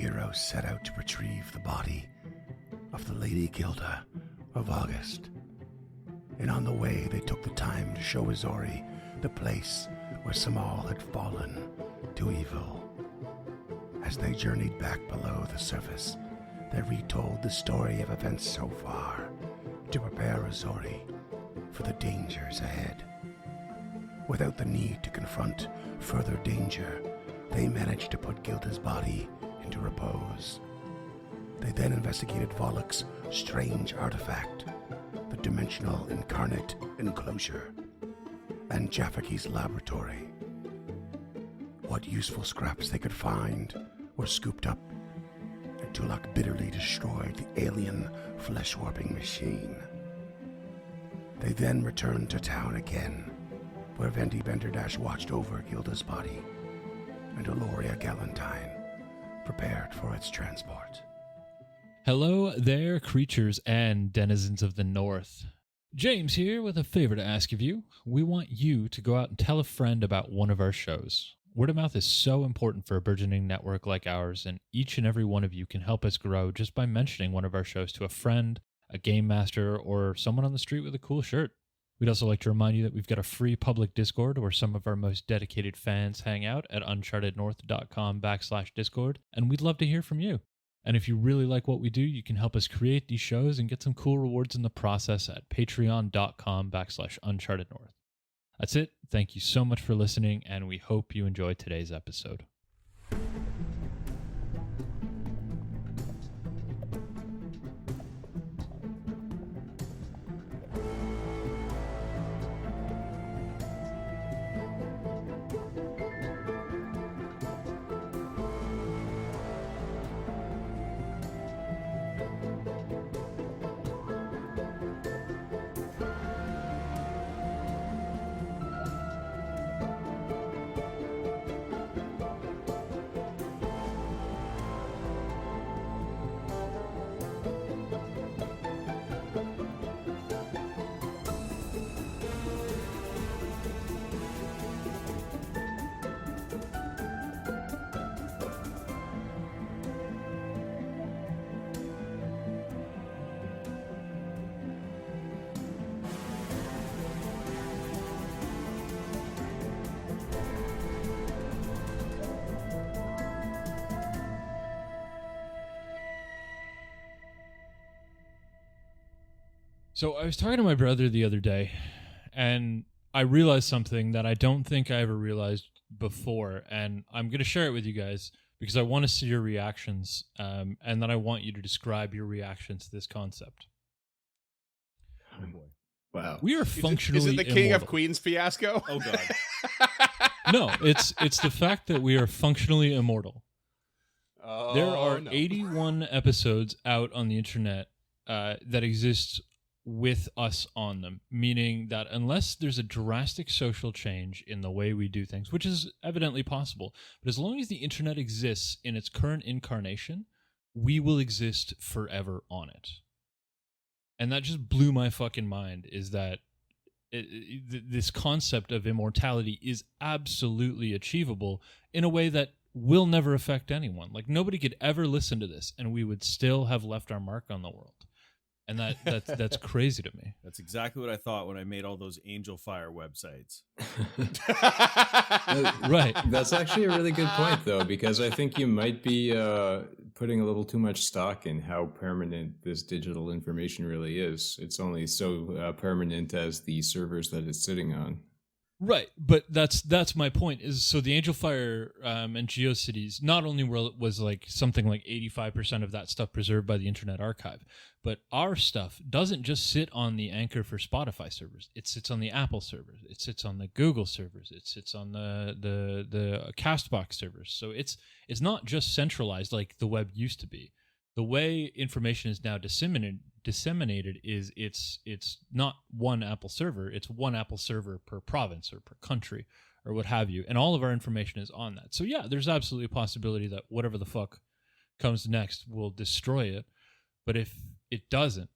heroes set out to retrieve the body of the Lady Gilda of August. And on the way, they took the time to show Azori the place where Samal had fallen to evil. As they journeyed back below the surface, they retold the story of events so far to prepare Azori for the dangers ahead. Without the need to confront further danger, they managed to put Gilda's body into repose. They then investigated Volok's strange artifact, the dimensional incarnate enclosure, and Jaffaki's laboratory. What useful scraps they could find were scooped up, and Tulak bitterly destroyed the alien flesh-warping machine. They then returned to town again, where Venti Benderdash watched over Gilda's body, and Aloria Galantine prepared for its transport. Hello there, creatures and denizens of the North. James here with a favor to ask of you. We want you to go out and tell a friend about one of our shows. Word of mouth is so important for a burgeoning network like ours, and each and every one of you can help us grow just by mentioning one of our shows to a friend, a game master, or someone on the street with a cool shirt. We'd also like to remind you that we've got a free public Discord where some of our most dedicated fans hang out at unchartednorth.com/Discord, and we'd love to hear from you. And if you really like what we do, you can help us create these shows and get some cool rewards in the process at patreon.com/unchartednorth. That's it. Thank you so much for listening, and we hope you enjoyed today's episode. So I was talking to my brother the other day, and I realized something that I don't think I ever realized before, and I'm going to share it with you guys because I want to see your reactions, and then I want you to describe your reactions to this concept. Oh boy. Wow. We are functionally Is it the King immortal. of Queens fiasco? Oh, God. No, it's the fact that we are functionally immortal. Oh, There are no. 81 episodes out on the internet that exist with us on them, meaning that unless there's a drastic social change in the way we do things, which is evidently possible, but as long as the internet exists in its current incarnation, we will exist forever on it. And that just blew my fucking mind, is that this concept of immortality is absolutely achievable in a way that will never affect anyone. Like, nobody could ever listen to this and we would still have left our mark on the world. And that's crazy to me. That's exactly what I thought when I made all those Angel Fire websites. Right. That's actually a really good point, though, because I think you might be putting a little too much stock in how permanent this digital information really is. It's only so permanent as the servers that it's sitting on. Right, but that's my point. Is so the Angel Fire and GeoCities, not only was like something like 85% of that stuff preserved by the Internet Archive, but our stuff doesn't just sit on the Anchor for Spotify servers. It sits on the Apple servers. It sits on the Google servers. It sits on the Castbox servers. So it's not just centralized like the web used to be. The way information is now disseminated is it's not one Apple server, it's one Apple server per province or per country or what have you, and all of our information is on that. So yeah, there's absolutely a possibility that whatever the fuck comes next will destroy it, but if it doesn't,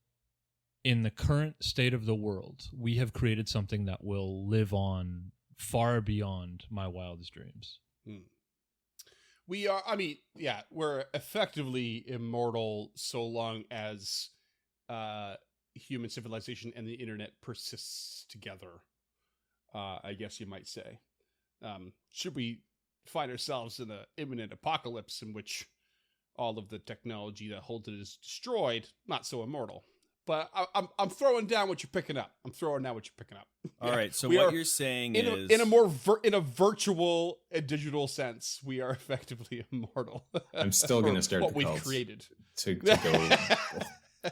in the current state of the world, we have created something that will live on far beyond my wildest dreams. We are. I mean, yeah, we're effectively immortal so long as human civilization and the internet persists together. I guess you might say. Should we find ourselves in an imminent apocalypse in which all of the technology that holds it is destroyed, not so immortal. But I'm throwing down what you're picking up. All right. So We what are you're saying in is a more in a virtual and digital sense, we are effectively immortal. I'm still going to start what the we've cults created. to go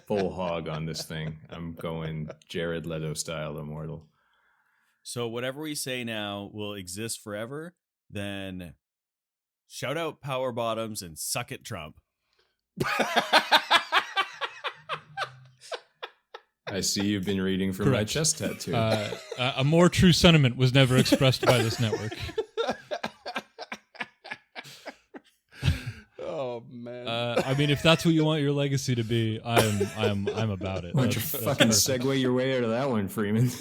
full hog on this thing. I'm going Jared Leto style immortal. so whatever we say now will exist forever. Then shout out power bottoms and suck it, Trump. I see you've been reading from my Correct. chest tattoo. A more true sentiment was never expressed by this network. Oh man. I mean, if that's what you want your legacy to be, I'm about it. Why don't you That's fucking perfect. segue your way out of that one, Freeman?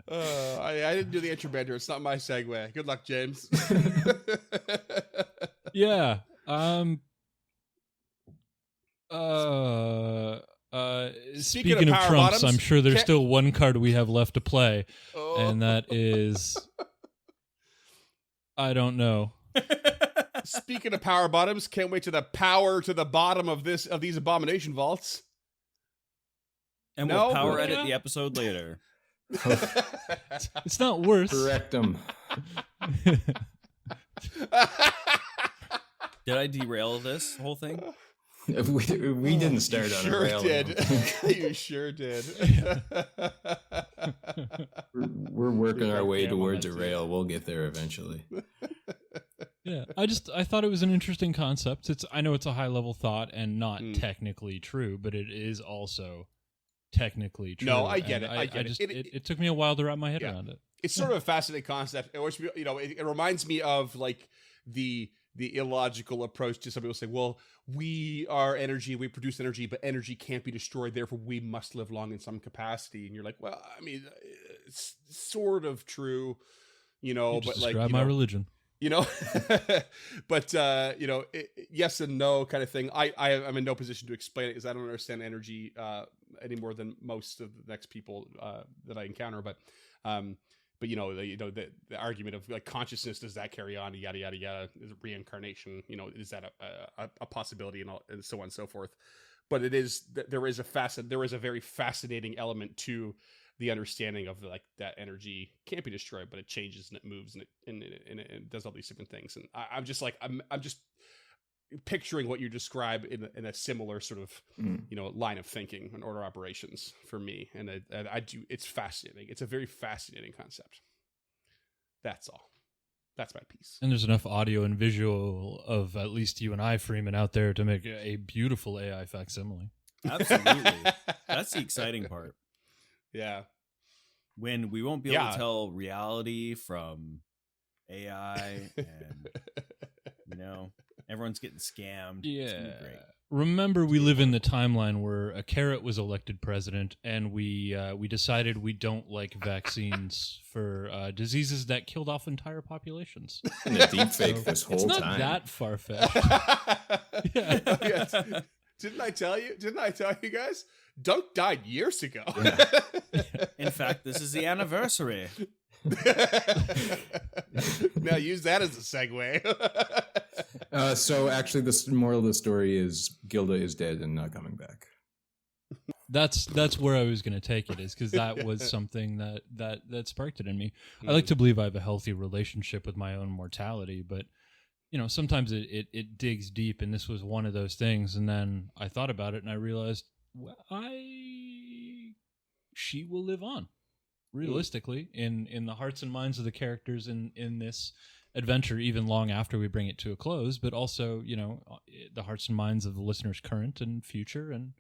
I didn't do the intro banter. It's not my segue. Good luck, James. Yeah. Speaking of power Trumps, bottoms, I'm sure there's can't- still one card we have left to play, Oh. and that is I don't know. Speaking of power bottoms, can't wait to the power to the bottom of these abomination vaults. And No, we'll power but- edit the episode later. It's not worse. Correct him. Did I derail this whole thing? We didn't start on a Sure rail. I don't did. think. You sure did. We're working You're our way goddamn on towards that a too. rail. We'll get there eventually. Yeah, I thought it was an interesting concept. I know it's a high level thought and not Mm. technically true, but it is also technically true. No, I get And it. I get it. It took me a while to wrap my head Yeah. around it. It's sort of a fascinating concept. It reminds me of like the illogical approach to some people saying, well, we are energy, we produce energy, but energy can't be destroyed, therefore we must live long in some capacity. And you're like, well, I mean, it's sort of true, You but just like, describe my religion. but yes and no kind of thing. I'm in no position to explain it because I don't understand energy any more than most of the next people that I encounter. But the argument of like consciousness, does that carry on? Yada yada yada. Is it reincarnation? Is that a possibility and so on and so forth? But there is a very fascinating element to the understanding of like that energy can't be destroyed, but it changes and it moves and it does all these different things. And I'm just picturing what you describe in a similar sort of line of thinking and order operations for me. And I do. It's fascinating. It's a very fascinating concept. That's all. That's my piece. And there's enough audio and visual of at least you and I, Freeman, out there to make a beautiful AI facsimile. Absolutely. That's the exciting part. Yeah. When we won't be able Yeah. to tell reality from AI and, everyone's getting scammed. It's gonna be great. Remember, we live in the timeline where a carrot was elected president, and we decided we don't like vaccines for diseases that killed off entire populations. And a deep fake this whole It's not time. that far fetched. Yeah. Yes. Didn't I tell you guys? Dunk died years ago. In fact, this is the anniversary. Now use that as a segue. So actually, the moral of the story is Gilda is dead and not coming back. That's where I was going to take it, is because that was something that sparked it in me. I like to believe I have a healthy relationship with my own mortality, but sometimes it digs deep, and this was one of those things. And then I thought about it, and I realized she will live on, realistically, in the hearts and minds of the characters in this adventure, even long after we bring it to a close, but also the hearts and minds of the listeners, current and future, and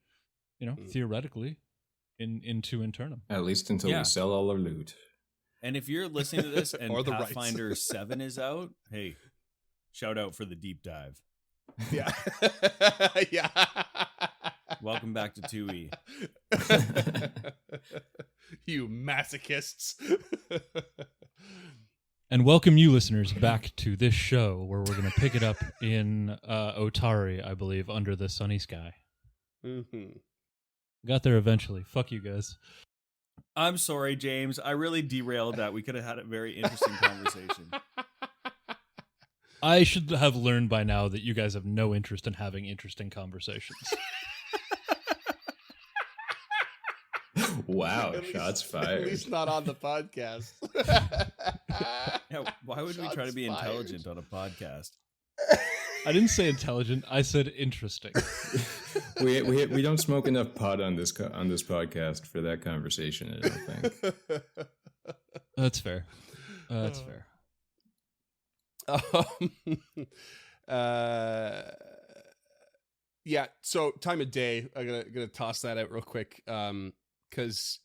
theoretically into internum. At least until Yeah. we sell all our loot. And if you're listening to this and Or the rights. Pathfinder 7 is out, hey, shout out for the deep dive. Yeah. Yeah. Welcome back to 2E. You masochists. And welcome you listeners back to this show where we're going to pick it up in Otari, I believe, under the sunny sky. Mm-hmm. Got there eventually. Fuck you guys. I'm sorry, James. I really derailed that. We could have had a very interesting conversation. I should have learned by now that you guys have no interest in having interesting conversations. Wow, At shots least- fired. At least not on the podcast. Yeah, why would we try to Shots be fired. intelligent on a podcast? I didn't say intelligent. I said interesting. we don't smoke enough pot on this podcast for that conversation. I don't think. That's fair. That's fair. Yeah, so time of day, I'm gonna toss that out real quick, because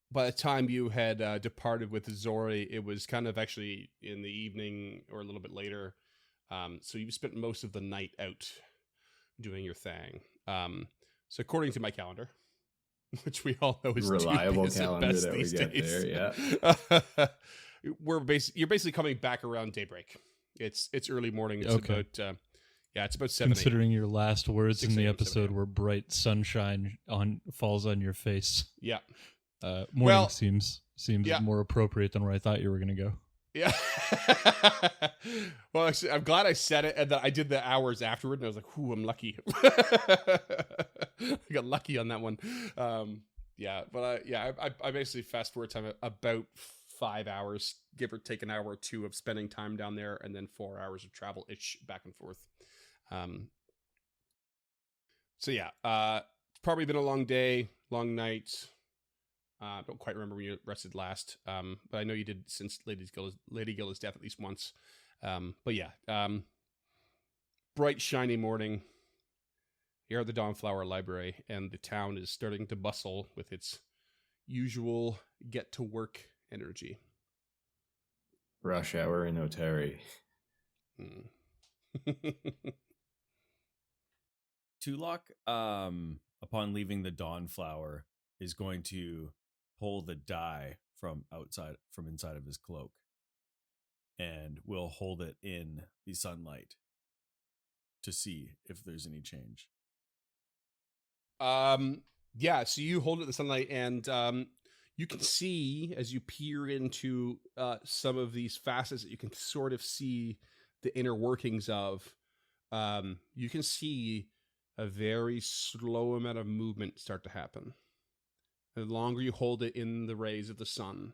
by the time you had departed with Zori, it was kind of actually in the evening or a little bit later. So you spent most of the night out doing your thing. So according to my calendar, which we all know is Reliable too busy at calendar best that we these get days. there, yeah. You're basically coming back around daybreak. It's early morning. It's Okay. about it's about 7 Considering your last words 6 in the a.m., 7 episode a.m. were bright sunshine falls on your face. Yeah. Morning Well, seems yeah. more appropriate than where I thought you were going to go. Yeah. Well, actually, I'm glad I said it, and that I did the hours afterward, and I was like, "Ooh, I'm lucky." I got lucky on that one. I basically fast forward time about 5 hours, give or take an hour or two of spending time down there, and then 4 hours of travel ish back and forth. It's probably been a long day, long night. I don't quite remember when you rested last, but I know you did since Lady Gilda's death at least once. Bright, shiny morning. You're at the Dawnflower Library, and the town is starting to bustle with its usual get-to-work energy. Rush hour in Otari. Tulok, upon leaving the Dawnflower, is going to pull the die from inside of his cloak, and will hold it in the sunlight to see if there's any change. So you hold it in the sunlight, and you can see as you peer into some of these facets that you can sort of see the inner workings of. You can see a very slow amount of movement start to happen. The longer you hold it in the rays of the sun,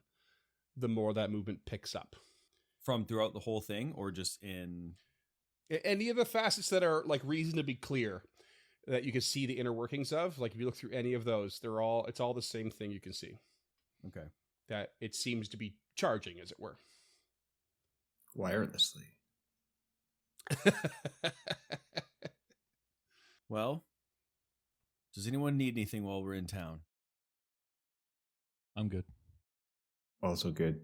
the more that movement picks up. From throughout the whole thing, or just in... Any of the facets that are like reasonably clear that you can see the inner workings of, like if you look through any of those, it's all the same thing you can see. Okay. That it seems to be charging, as it were. Wirelessly. Well, does anyone need anything while we're in town? I'm good. Also good.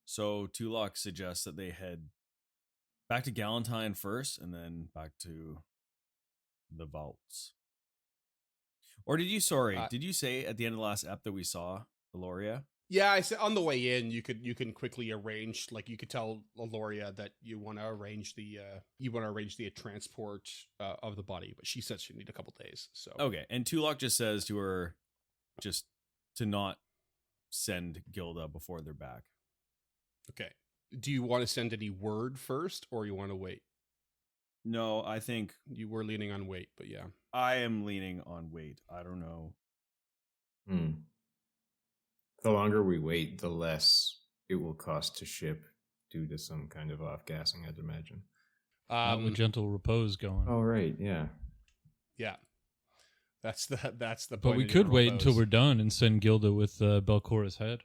So Tulok suggests that they head back to Galentine first, and then back to the vaults. Or did you say at the end of the last ep that we saw Aloria? Yeah, I said on the way in, you can quickly arrange, like you could tell Aloria that you want to arrange the transport of the body, but she said she need a couple days. So Okay, and Tulok just says to her just to not send Gilda before they're back. okay. Do you want to send any word first, or you want to wait? No, I think You were leaning on wait, but yeah. I am leaning on wait. I don't know. The longer we wait, the less it will cost to ship due to some kind of off-gassing, I'd imagine. Out with gentle repose going. Oh, right, yeah. Yeah. That's the point. But we of could your wait until repose. we're done and send Gilda with Belcora's head.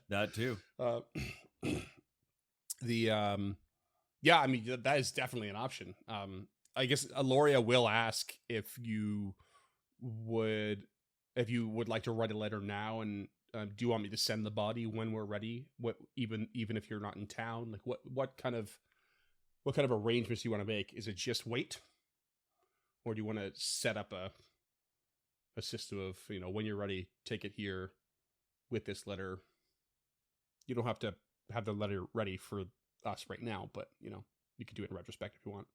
That too. I mean, that is definitely an option. I guess Aloria will ask if you would like to write a letter now, and do you want me to send the body when we're ready? What even if you're not in town, like what kind of arrangements do you want to make? Is it just wait, or do you want to set up a system of, when you're ready, take it here with this letter. You don't have to have the letter ready for us right now, but, you can do it in retrospect if you want.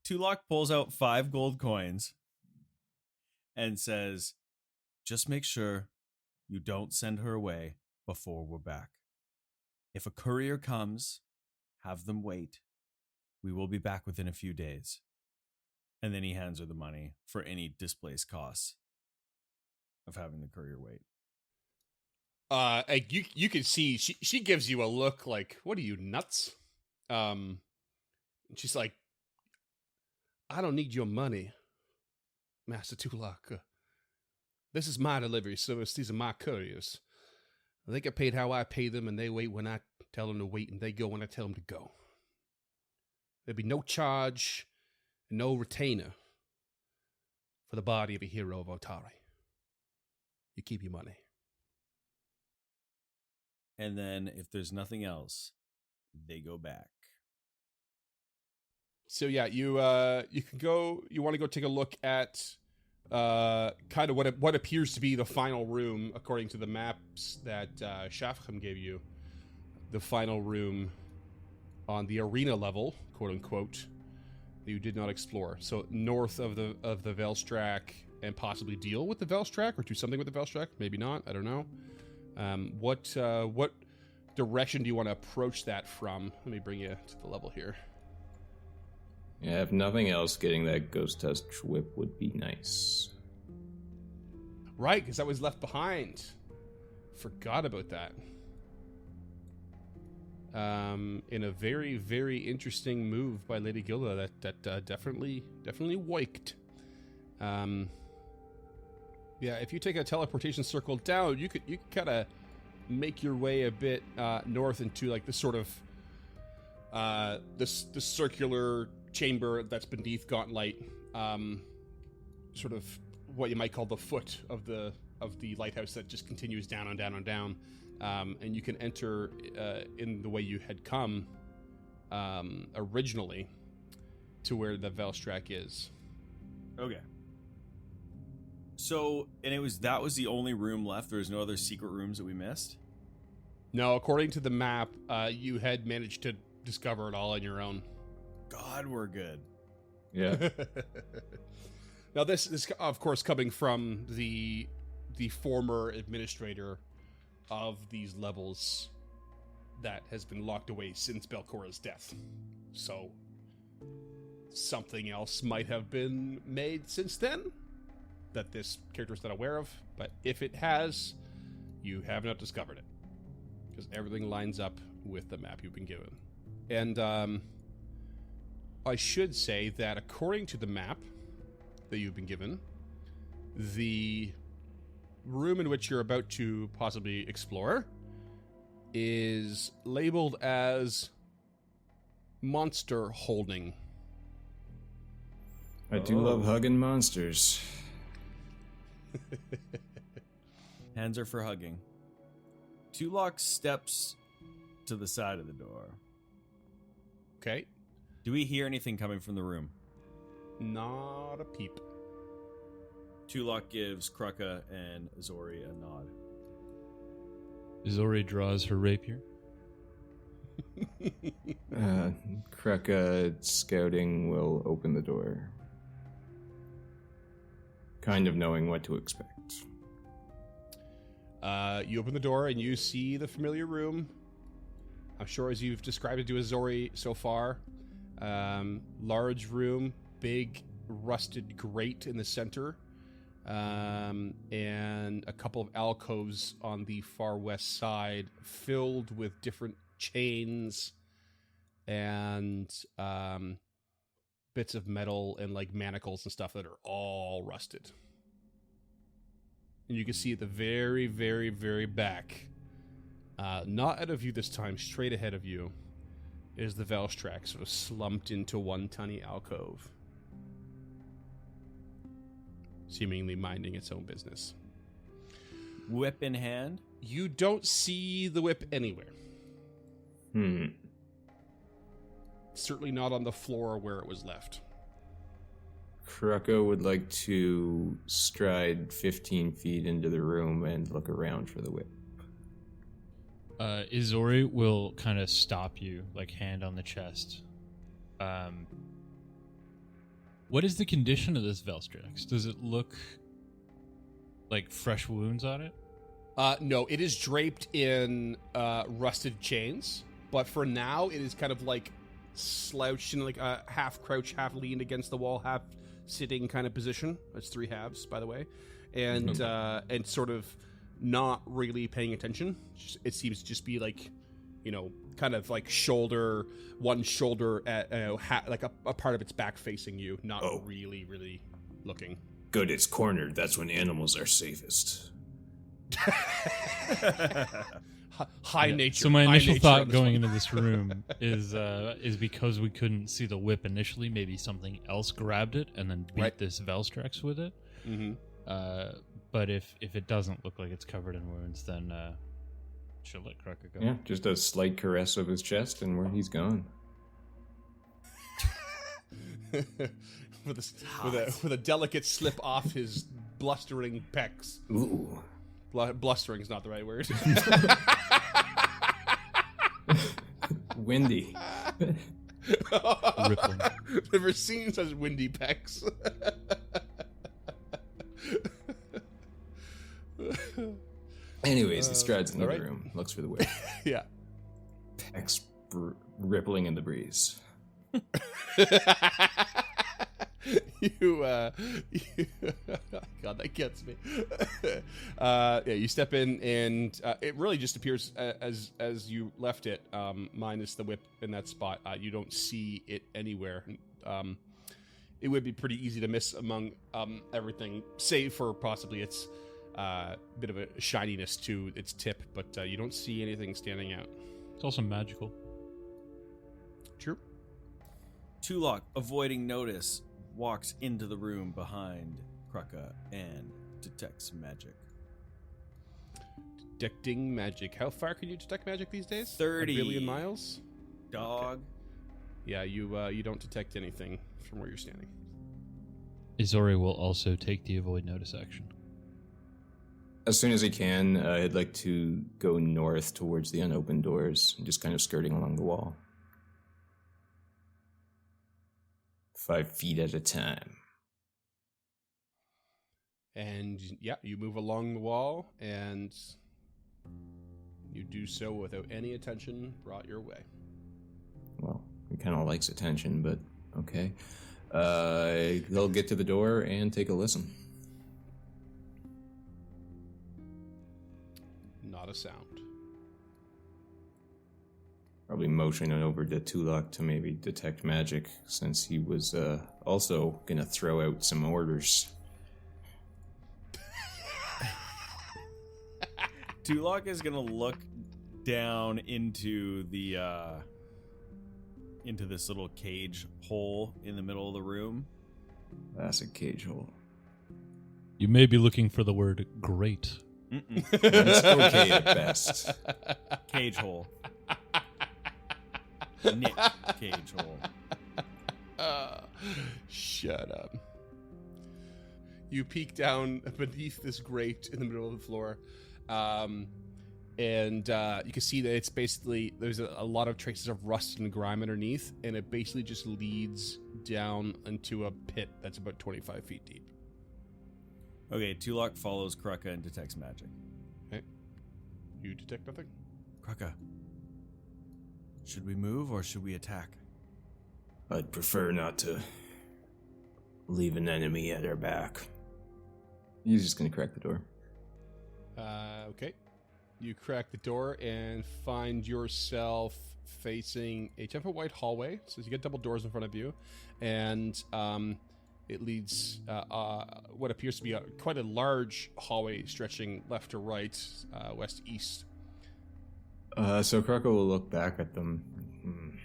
Tulok pulls out 5 gold coins and says, just make sure you don't send her away before we're back. If a courier comes, have them wait. We will be back within a few days. And then he hands her the money for any displaced costs of having the courier wait. You can see she gives you a look like, what are you, nuts? She's like, I don't need your money, Master Tulok. This is my delivery service. These are my couriers. They get paid how I pay them, and they wait when I tell them to wait, and they go when I tell them to go. There'll be no charge, and no retainer for the body of a hero of Otari. You keep your money. And then, if there's nothing else, they go back. So yeah, you can go. You want to go take a look at kind of what appears to be the final room according to the maps that Shafram gave you. The final room on the arena level, quote unquote, that you did not explore. So north of the Velstrak, and possibly deal with the Velstrak or do something with the Velstrak. Maybe not. I don't know. What direction do you want to approach that from? Let me bring you to the level here. Yeah, if nothing else, getting that ghost touch whip would be nice. Right, because that was left behind. Forgot about that. In a very, very interesting move by Lady Gilda that definitely wiked. Yeah, if you take a teleportation circle down, you could kind of make your way a bit north into like this sort of this circular chamber that's beneath Gauntlight, sort of what you might call the foot of the lighthouse that just continues down and down and down, and you can enter in the way you had come originally to where the Velstrak is. Okay. So, and that was the only room left. There was no other secret rooms that we missed? No, according to the map, you had managed to discover it all on your own. God, we're good. Yeah. Now, this is, of course, coming from the former administrator of these levels that has been locked away since Belcora's death. So, something else might have been made since then that this character is not aware of, but if it has, you have not discovered it. Because everything lines up with the map you've been given. And I should say that according to the map that you've been given, the room in which you're about to possibly explore is labeled as monster holding. I do love hugging monsters. Hands are for hugging. Tulok steps to the side of the door. Okay. Do we hear anything coming from the room? Not a peep. Tulok gives Krucka and Zori a nod. Zori draws her rapier. Krucka scouting will open the door. Kind of knowing what to expect. You open the door and you see the familiar room. I'm sure as you've described it to Azori so far. Large room, big rusted grate in the center, and a couple of alcoves on the far west side filled with different chains and bits of metal and like manacles and stuff that are all rusted. And you can see at the very, very, very back, not out of view this time, straight ahead of you, is the Velstrak sort of slumped into one tiny alcove, seemingly minding its own business. Whip in hand? You don't see the whip anywhere. Certainly not on the floor where it was left. Krukka would like to stride 15 feet into the room and look around for the whip. Izori will kind of stop you, like hand on the chest. What is the condition of this Velstrax? Does it look like fresh wounds on it? No, it is draped in rusted chains, but for now it is kind of like slouched in like a half crouch, half leaned against the wall, half sitting kind of position. It's 3 halves, by the way, and sort of not really paying attention. It seems to just be like, kind of like one shoulder at like a part of its back facing you, not really looking. Good, it's cornered. That's when animals are safest. High nature. So my high initial nature thought on this going one. into this room is because we couldn't see the whip initially, maybe something else grabbed it and then beat this Velstrax with it. Mhm. But if it doesn't look like it's covered in wounds, then she'll let Krukka go. Yeah, just a slight caress of his chest and where he's gone. with a delicate slip off his blustering pecs. Ooh. Blustering's not the right word. Windy. Rippling. Never seen such windy pecs. Anyways, he strides into all right. the room, looks for the whip. Yeah. Pecs rippling in the breeze. God, that gets me. You step in, and it really just appears as you left it, minus the whip in that spot. You don't see it anywhere. It would be pretty easy to miss among everything, save for possibly its bit of a shininess to its tip, but you don't see anything standing out. It's also magical. True. Tulok, avoiding notice, walks into the room behind Krukka and detects magic. Detecting magic. How far can you detect magic these days? 30. A billion miles? Dog. Okay. Yeah, you don't detect anything from where you're standing. Izori will also take the avoid notice action. As soon as he can, I'd like to go north towards the unopened doors, just kind of skirting along the wall. 5 feet at a time. And yeah, you move along the wall, and you do so without any attention brought your way. Well, he kind of likes attention, but okay. They'll get to the door and take a listen. Not a sound. Probably motioning over to Tulok to maybe detect magic, since he was also going to throw out some orders. Tulok is gonna look down into the into this little cage hole in the middle of the room. That's a cage hole. You may be looking for the word great. It's okay at best. Cage hole. Nick cage hole. Shut up. You peek down beneath this grate in the middle of the floor, and you can see that it's basically, there's a lot of traces of rust and grime underneath, and it basically just leads down into a pit that's about 25 feet deep. Okay, Tulok follows Krukka and detects magic. Okay. You detect nothing? Krukka, should we move or should we attack? I'd prefer not to leave an enemy at our back. He's just going to crack the door. Okay. You crack the door and find yourself facing a 10-foot wide hallway. So you get double doors in front of you, and it leads what appears to be quite a large hallway stretching left to right, west to east. So Krukka will look back at them.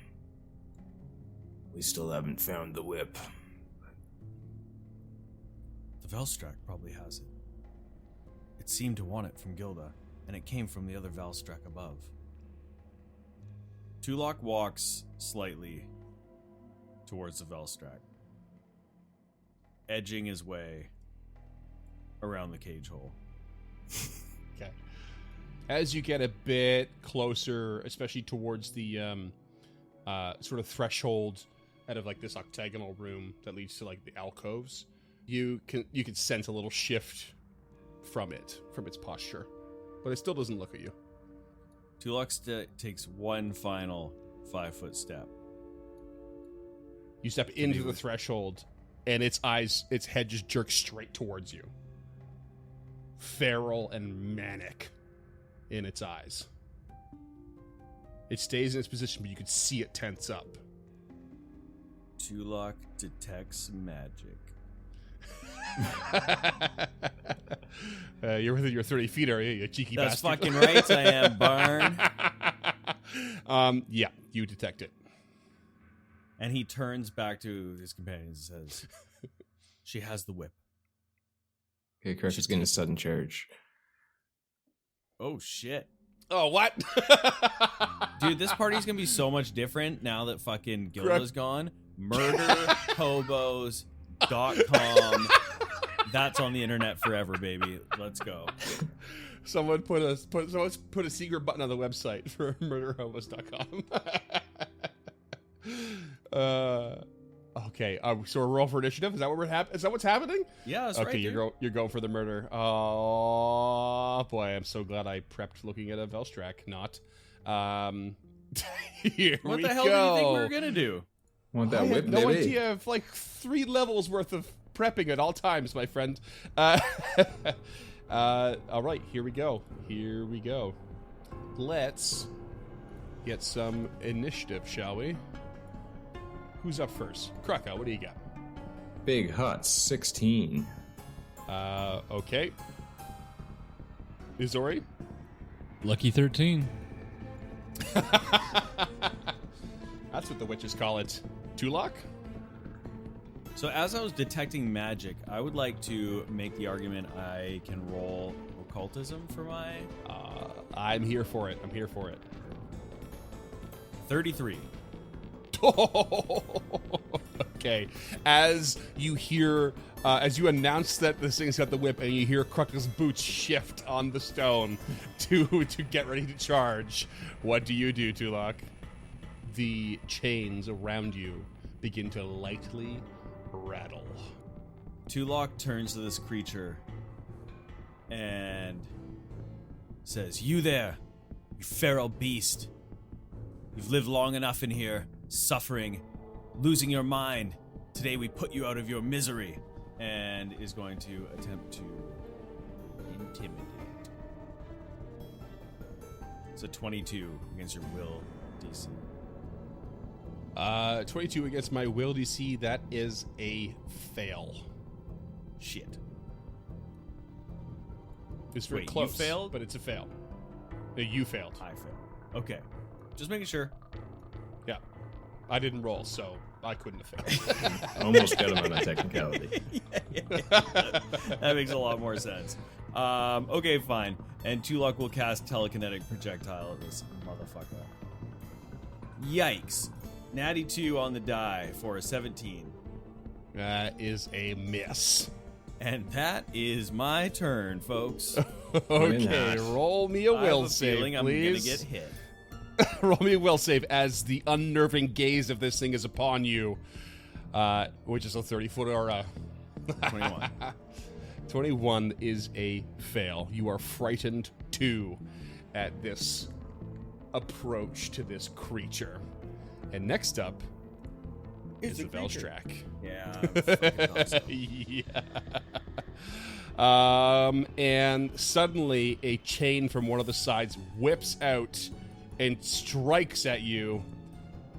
We still haven't found the whip. The Velstrak probably has it. It seemed to want it from Gilda, and it came from the other Velstrak above. Tulok walks slightly towards the Velstrak. edging his way around the cage hole. Okay. As you get a bit closer, especially towards the sort of threshold out of like this octagonal room that leads to like the alcoves, you can sense a little shift from its posture, but it still doesn't look at you. Tulok takes one final 5-foot step. You step into the threshold, and its head just jerks straight towards you. Feral and manic in its eyes. It stays in its position, but you can see it tense up. Tulok detects magic. You're within your 30 feet, are you cheeky That's bastard? fucking right, I am, Barn. Yeah, you detect it. And he turns back to his companions and says, she has the whip. Okay, Crusher's getting a sudden charge. Oh, shit. Oh, what? Dude, this party's gonna be so much different now that fucking Gilda's gone. Murderhobos.com. That's on the internet forever, baby. Let's go. Someone put a secret button on the website for murderhobos.com. Okay. So we're roll for initiative. Is that what is that what's happening? Yeah, that's okay, right. you're going for the murder. Oh boy, I'm so glad I prepped looking at a Velstrak. Not. Here What we the hell go. do you think we were gonna do? Want that I whip, had no baby? idea of like 3 levels worth of prepping at all times, my friend. All right, here we go. Let's get some initiative, shall we? Who's up first? Krakow, what do you got? Big hot 16. Okay. Izori? Lucky 13. That's what the witches call it. Tulok? So as I was detecting magic, I would like to make the argument I can roll occultism for my I'm here for it. 33. Okay. As you hear, as you announce that this thing's got the whip, and you hear Krukka's boots shift on the stone to get ready to charge, what do you do, Tulok? The chains around you begin to lightly rattle. Tulok turns to this creature and says, "You there, you feral beast. You've lived long enough in here, suffering, losing your mind. Today we put you out of your misery." And is going to attempt to intimidate. So 22 against your will DC. 22 against my will DC. That is a fail. Shit. It's very Wait, you close, failed? but it's a fail. No, you failed. I failed. Okay. Just making sure. Yeah. I didn't roll, so I couldn't have failed. Almost got him on a technicality. That makes a lot more sense. Okay, fine. And Tulok will cast telekinetic projectile at this motherfucker. Yikes. Natty 2 on the die for a 17. That is a miss. And that is my turn, folks. Okay, not? roll me a I have will a save, feeling I'm please. gonna get hit. Roll me a will save as the unnerving gaze of this thing is upon you, which is a 30-foot aura. 21. 21 is a fail. You are frightened too at this approach to this creature. And next up is the Velstrak. Yeah. Fucking awesome. Yeah. And suddenly a chain from one of the sides whips out and strikes at you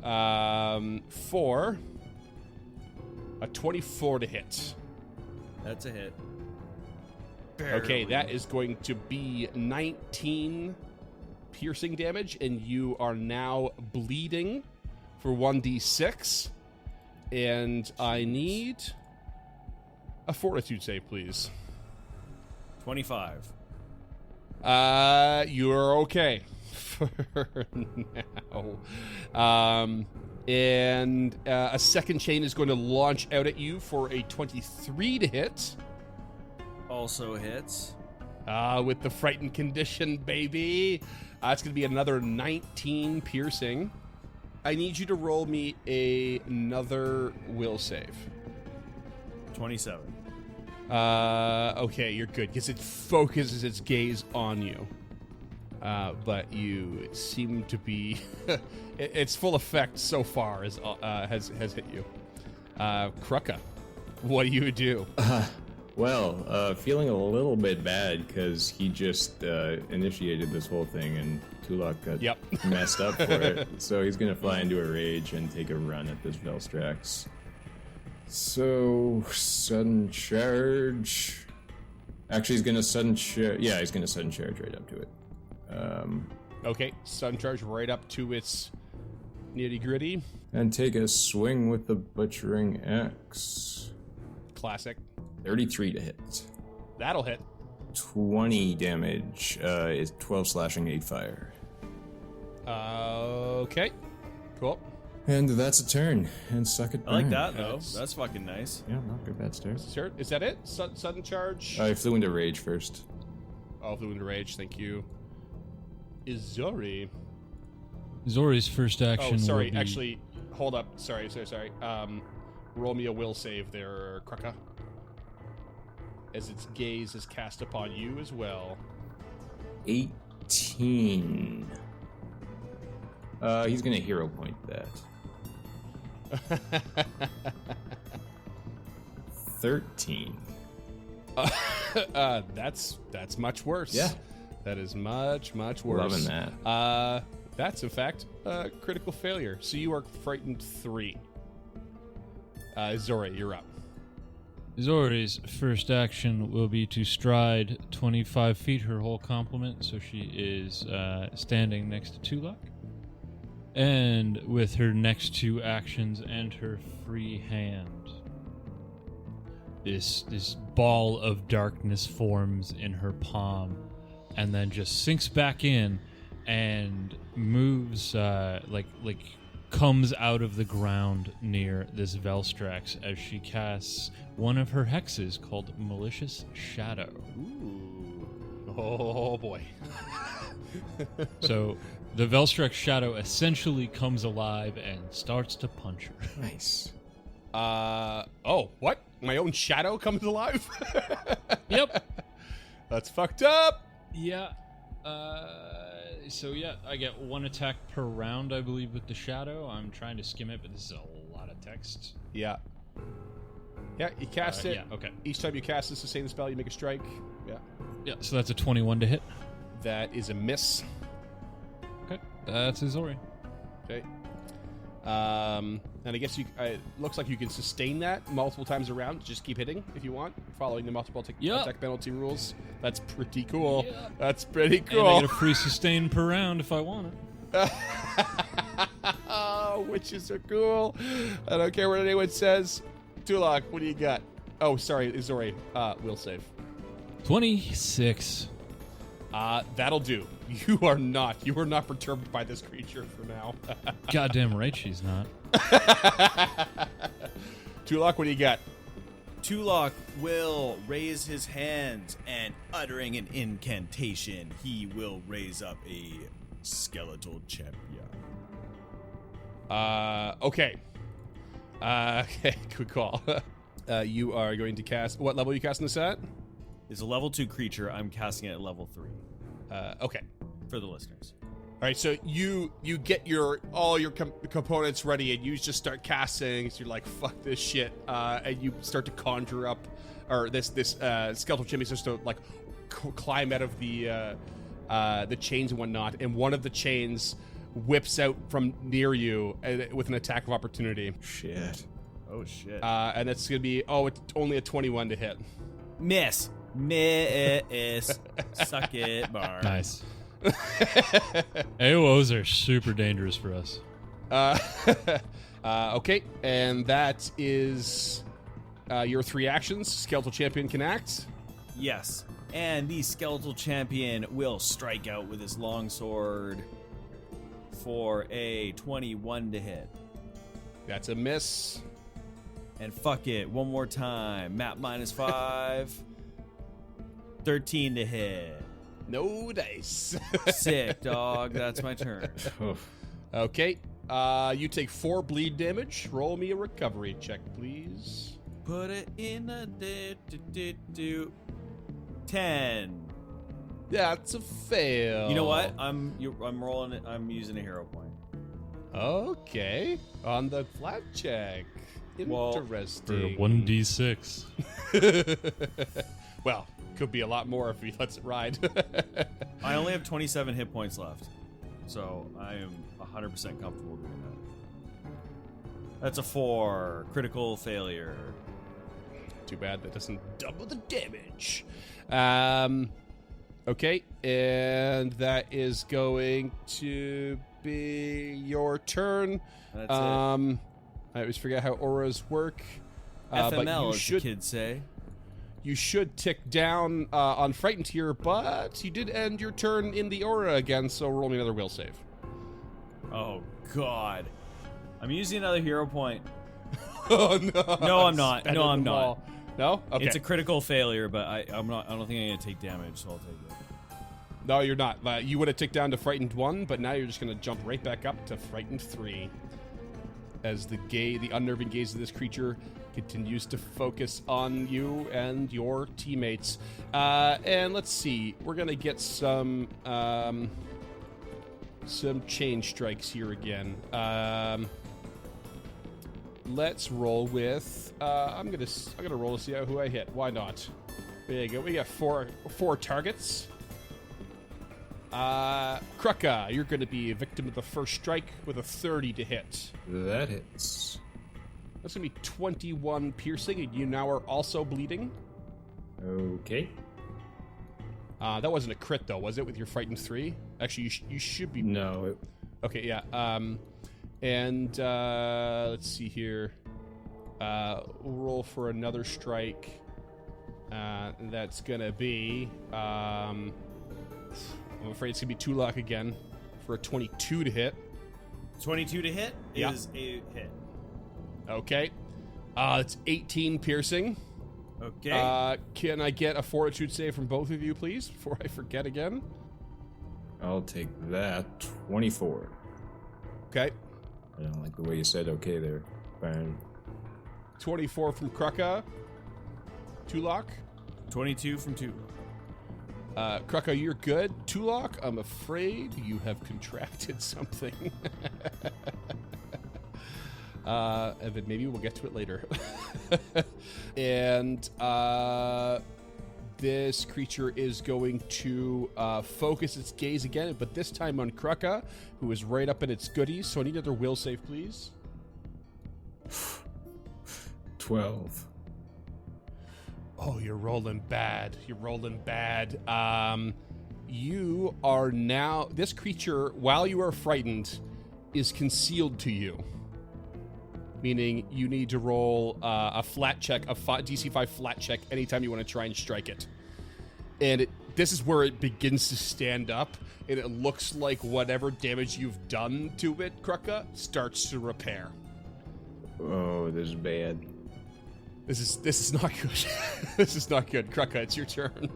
for a 24 to hit. That's a hit. Okay, that is going to be 19 piercing damage, and you are now bleeding for 1d6. And I need a fortitude save, please. 25. You're okay for now. And a second chain is going to launch out at you for a 23 to hit. Also hits. With the frightened condition, baby. It's going to be another 19 piercing. I need you to roll me another will save. 27. Okay, you're good, because it focuses its gaze on you. But you seem to be... its full effect so far has hit you. Krucka, what do you do? Well, feeling a little bit bad because he just initiated this whole thing and Tulak got messed up for it. So he's going to fly into a rage and take a run at this Velstrax. So, sudden charge. Actually, he's going to sudden charge. Yeah, he's going to sudden charge right up to it. Okay, sudden charge right up to its nitty gritty. And take a swing with the butchering axe. Classic. 33 to hit. That'll hit. 20 damage. Is 12 slashing, 8 fire. Okay. Cool. And that's a turn. And suck it. I like burn. that, though. That's fucking nice. Yeah, not a bad start. Is that it? Sudden charge? I flew into rage first. Oh, flew into rage. Thank you. Izori. Zori's first action. Oh, sorry. will be... Actually, hold up. Sorry. Roll me a will save there, Krucka. As its gaze is cast upon you as well. 18. He's gonna hero point that. 13. That's much worse. Yeah. That is much worse. Loving that. That's in fact a critical failure. So you are frightened 3. Zori, you're up. Zori's first action will be to stride 25 feet, her whole complement, so she is standing next to Tulak. And with her next 2 actions and her free hand, this ball of darkness forms in her palm and then just sinks back in and moves comes out of the ground near this Velstrax as she casts one of her hexes called Malicious Shadow. Ooh. Oh boy. So the Velstrax Shadow essentially comes alive and starts to punch her. Nice. Oh, what? My own shadow comes alive? Yep. That's fucked up. Yeah. So yeah, I get 1 attack per round, I believe, with the shadow. I'm trying to skim it, but this is a lot of text. Yeah. Yeah, you cast it. Yeah, okay. Each time you cast a sustain spell, you make a strike. Yeah. Yeah, so that's a 21 to hit. That is a miss. Okay, that's Izori. Okay. And I guess it looks like you can sustain that multiple times around. Just keep hitting if you want, following the multiple attack penalty rules. That's pretty cool. Yeah. That's pretty cool. And I get a free sustain per round if I want it. Oh, witches are cool. I don't care what anyone says. Tulak, what do you got? Oh, sorry, Izori. Will save. 26. That'll do. You are not perturbed by this creature for now. Goddamn right she's not. Tulak, what do you got? Tulak will raise his hands and, uttering an incantation, he will raise up a skeletal champion. Okay. Okay, good call. You are going to cast... What level are you casting this at? It's a level 2 creature. I'm casting it at level 3. Okay. For the listeners. All right, so you get all your components ready, and you just start casting. So you're like, "Fuck this shit," and you start to conjure up, or this skeletal champion starts to like climb out of the chains and whatnot, and one of the chains whips out from near you with an attack of opportunity. Shit. Oh, shit. And that's gonna be it's only a 21 to hit. Miss. Suck it, bar. Nice. AOs are super dangerous for us. Okay, and that is your 3 actions. Skeletal champion can act. Yes. And the skeletal champion will strike out with his longsword for a 21 to hit. That's a miss. And fuck it, one more time. Map -5. 13 to hit. No dice. Sick, dog. That's my turn. Okay. You take 4 bleed damage. Roll me a recovery check, please. Put it in a 10. That's a fail. You know what? I'm rolling it. I'm using a hero point. Okay. On the flat check. Well, For Interesting. 1d6. Well, could be a lot more if he lets it ride. I only have 27 hit points left, so I am 100% comfortable doing that. That's a 4. Critical failure. Too bad that doesn't double the damage. Okay, and that is going to be your turn. That's I always forget how auras work. But FML, you as should, the kids say. you should tick down on frightened here, but you did end your turn in the aura again, so roll me another will save. Oh, God. I'm using another hero point. Oh no! No, I'm not. Spend No, it I'm them not. all. No? Okay. It's a critical failure, but I'm not. I don't think I'm gonna take damage, so I'll take it. No, you're not. You would have ticked down to frightened 1, but now you're just going to jump right back up to frightened 3. As the unnerving gaze of this creature continues to focus on you and your teammates. And let's see. We're going to get some change strikes here again. Let's roll with. I'm gonna roll to see who I hit. Why not? There you go. We got four targets. Krucka, you're going to be a victim of the first strike with a 30 to hit. That hits. That's going to be 21 piercing, and you now are also bleeding. Okay. That wasn't a crit, though, was it, with your frightened 3? Actually, you should be... No. Okay, yeah. And let's see here. We'll roll for another strike. That's going to be... I'm afraid it's going to be Tulak again for a 22 to hit. 22 to hit Yeah. is a hit. Okay. It's 18 piercing. Okay. Can I get a fortitude save from both of you, please, before I forget again? I'll take that. 24. Okay. I don't like the way you said okay there. Fine. 24 from Krucka. Tulak. 22 from 2. Krucka, you're good. Tulak, I'm afraid you have contracted something. And then maybe we'll get to it later. And this creature is going to focus its gaze again, but this time on Krucka, who is right up in its goodies. So I need another will save, please. 12. Oh, you're rolling bad. You're rolling bad. You are now... This creature, while you are frightened, is concealed to you. Meaning you need to roll a flat check, DC 5 flat check, anytime you want to try and strike it. And this is where it begins to stand up, and it looks like whatever damage you've done to it, Krucka, starts to repair. Oh, this is bad. This is not good. This is not good. Krucka, it's your turn.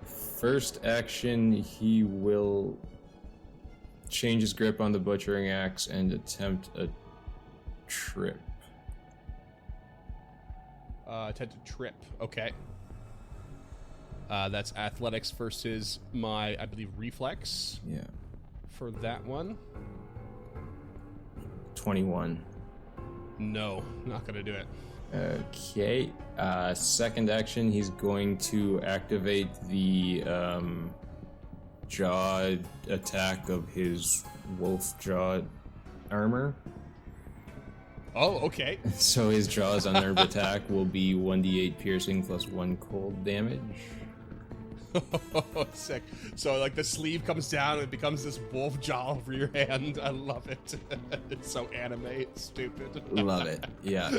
First action, he will change his grip on the butchering axe and attempt a trip. Attempt to trip. Okay. That's athletics versus my, I believe, reflex Yeah. for that one. 21. No, not gonna do it. Okay. Second action, he's going to activate the jaw attack of his wolf jaw armor. Oh, okay. So his jaw's unnerved attack will be 1d8 piercing plus 1 cold damage. Sick. So, like, the sleeve comes down and it becomes this wolf jaw over your hand. I love it. It's so anime. It's stupid. Love it. Yeah.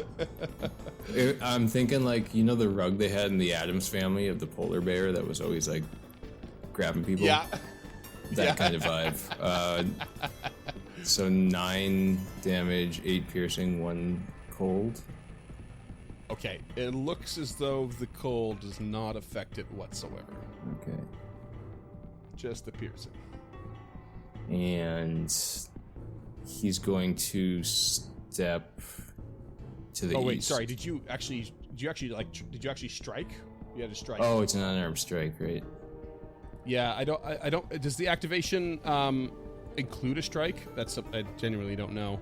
I'm thinking, like, you know the rug they had in the Addams Family of the polar bear that was always, like, grabbing people? Yeah. That kind of vibe. So 9 damage, 8 piercing, 1 cold. Okay, it looks as though the cold does not affect it whatsoever. Okay. Just the piercing. And he's going to step to the east. Oh wait, sorry. Did you actually strike? You had to strike. Oh, it's an unarmed strike, right? Yeah, I don't. Does the activation include a strike? I genuinely don't know.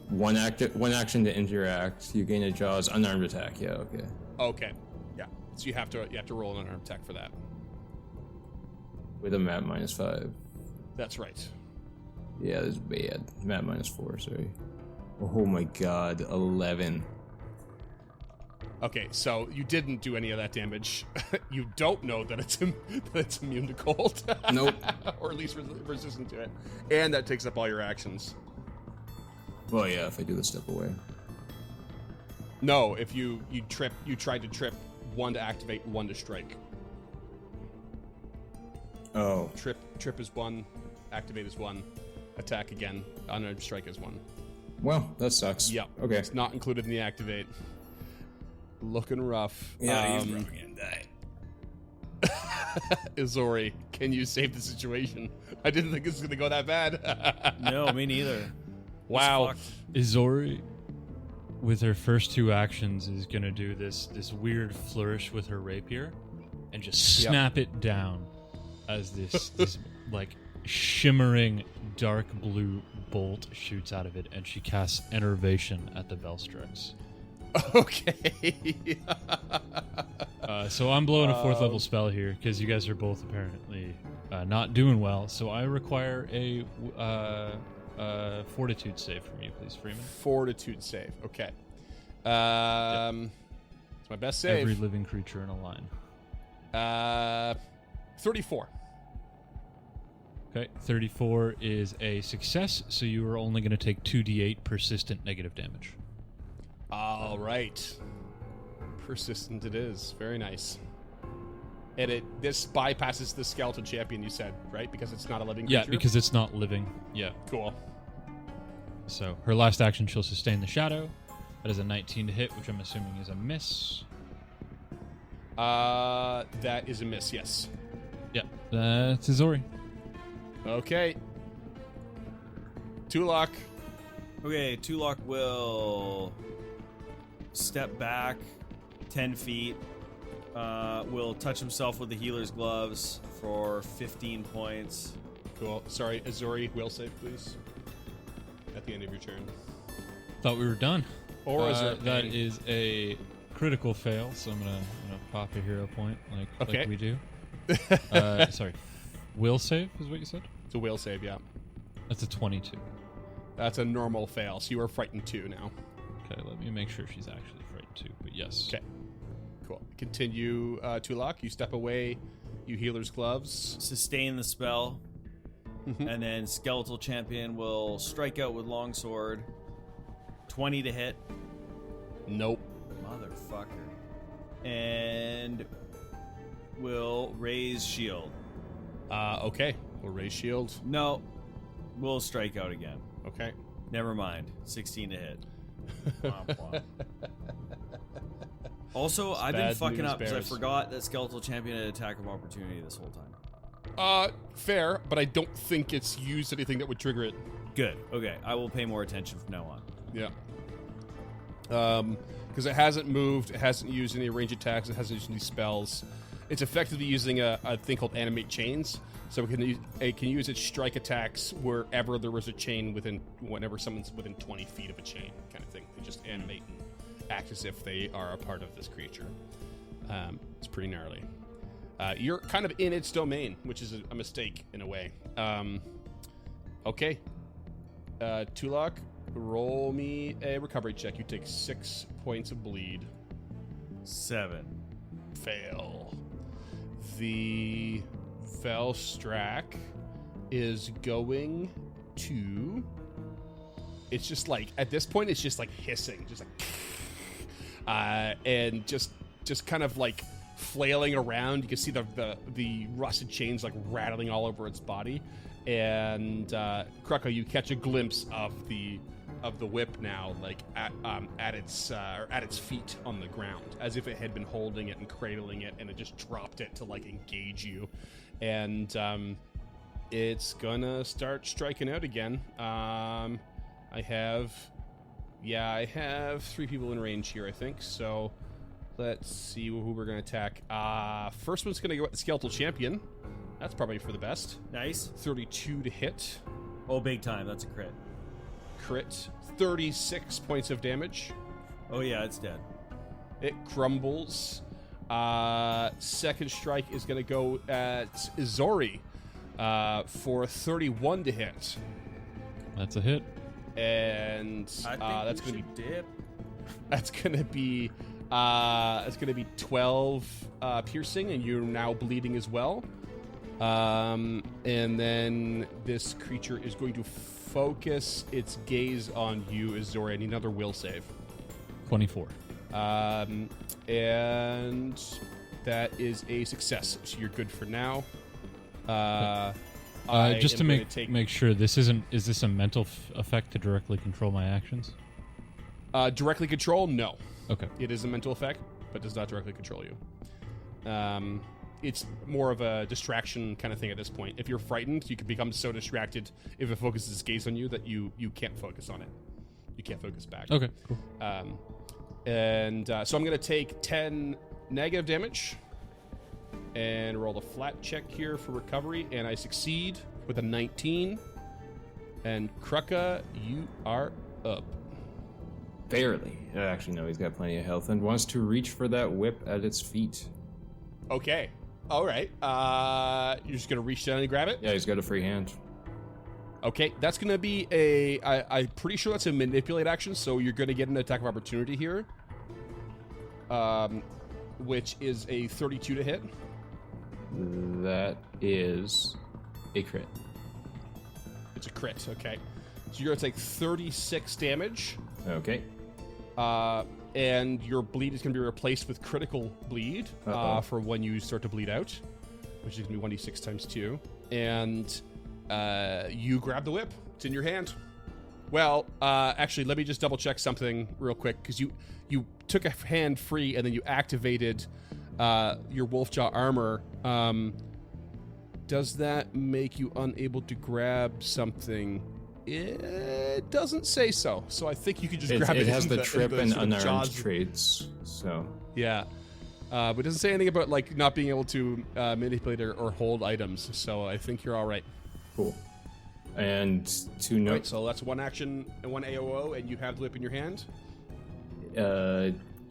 One action to interact. You gain a Jaws unarmed attack. Yeah, okay. Okay, yeah. So you have to roll an unarmed attack for that. With a map -5. That's right. Yeah, this is bad. Map -4, sorry. Oh my god, 11. Okay, so you didn't do any of that damage. You don't know that it's immune to cold. Nope. Or at least resistant to it. And that takes up all your actions. Well, yeah, if I do the step away. No, if you tried to trip, 1 to activate, 1 to strike. Oh. Trip is 1, activate is 1, attack again, unarmed strike is 1. Well, that sucks. Yep. Okay. It's not included in the activate. Looking rough. Yeah, he's probably gonna die. Izori, can you save the situation? I didn't think this was gonna go that bad. No, me neither. Wow. Izori, with her first 2 actions, is gonna do this weird flourish with her rapier, and just snap it down as this like shimmering dark blue bolt shoots out of it, and she casts Enervation at the Velstrix. Okay. So I'm blowing a 4th level spell here because you guys are both apparently not doing well. So I require a Fortitude save from you, please, Freeman. Fortitude save. Okay. It's my best save. Every living creature in a line. 34. Okay, 34 is a success, so you are only going to take 2d8 persistent negative damage. All right. Persistent it is. Very nice. And this bypasses the skeleton champion, you said, right? Because it's not a living creature? Yeah, because it's not living. Yeah. Cool. So her last action, she'll sustain the shadow. That is a 19 to hit, which I'm assuming is a miss. That is a miss, yes. Yeah, that's Izori. Okay. Tulok. Okay, Tulok will step back 10 feet. Will touch himself with the healer's gloves for 15 points. Cool. Sorry, Azori, will save, please. At the end of your turn. Thought we were done. Or is it that is a critical fail, so I'm gonna pop a hero point like we do. Sorry. Will save is what you said? It's a will save, yeah. That's a 22. That's a normal fail, so you are frightened 2 now. Okay, let me make sure she's actually frightened too, but yes. Okay. Cool. Continue, Tulok. You step away. You healer's gloves. Sustain the spell. And then Skeletal Champion will strike out with Longsword. 20 to hit. Nope. Motherfucker. And will raise shield. Okay. We'll raise shield. No. We'll strike out again. Okay. Never mind. 16 to hit. Womp womp. Also, I've been bad fucking news up because I bears. forgot that Skeletal Champion had attack of opportunity this whole time. Fair, but I don't think it's used anything that would trigger it. Good. Okay. I will pay more attention from now on. Yeah. Because it hasn't moved, it hasn't used any range attacks, it hasn't used any spells. It's effectively using a thing called animate chains, so it can use its strike attacks wherever there is a chain whenever someone's within 20 feet of a chain, kind of thing. They just animate and act as if they are a part of this creature. It's pretty gnarly. You're kind of in its domain, which is a mistake in a way. Okay. Tulok, roll me a recovery check. You take 6 points of bleed. 7. Fail. The Velstrak is going to... It's just like, at this point, it's just like hissing. Just like... and just kind of like flailing around. You can see the rusted chains like rattling all over its body. And Krucka, you catch a glimpse of the whip now, like at its feet on the ground, as if it had been holding it and cradling it, and it just dropped it to like engage you. And it's gonna start striking out again. I have 3 people in range here, I think. So let's see who we're gonna attack. First one's gonna go at the Skeletal Champion. That's probably for the best. Nice. 32 to hit. Oh, big time. That's a crit. Crit. 36 points of damage. Oh, yeah, it's dead. It crumbles. Second strike is going to go at Izori for 31 to hit. That's a hit. And that's going to be dip. That's going to be 12 piercing, and you're now bleeding as well. And then this creature is going to focus its gaze on you, Izori. I need another will save. 24. And that is a success. So you're good for now. Just to make sure, is this a mental effect to directly control my actions? Directly control? No. Okay. It is a mental effect, but does not directly control you. It's more of a distraction kind of thing at this point. If you're frightened, you can become so distracted if it focuses its gaze on you that you can't focus on it. You can't focus back. Okay, cool. So I'm going to take 10 negative damage and roll a flat check here for recovery, and I succeed with a 19. And Krucka, you are up. Barely. Actually, no, he's got plenty of health and wants to reach for that whip at its feet. Okay. All right. You're just going to reach down and grab it? Yeah, he's got a free hand. Okay, that's going to be I'm pretty sure that's a manipulate action, so you're going to get an attack of opportunity here. Which is a 32 to hit. That is a crit. It's a crit, okay. So you're going to take 36 damage. Okay. And your bleed is going to be replaced with critical bleed for when you start to bleed out, which is going to be 1d6 times 2. And you grab the whip. It's in your hand. Well, actually, let me just double check something real quick, because you took a hand free and then you activated your Wolfjaw armor. Does that make you unable to grab something? It doesn't say so. So I think you could just grab it. It has the trip and sort of unarmed jaws. traits, so... Yeah. But it doesn't say anything about like not being able to manipulate or hold items. So I think you're all right. Cool. And to note... Right, so that's one action and one AOO, and you have the whip in your hand?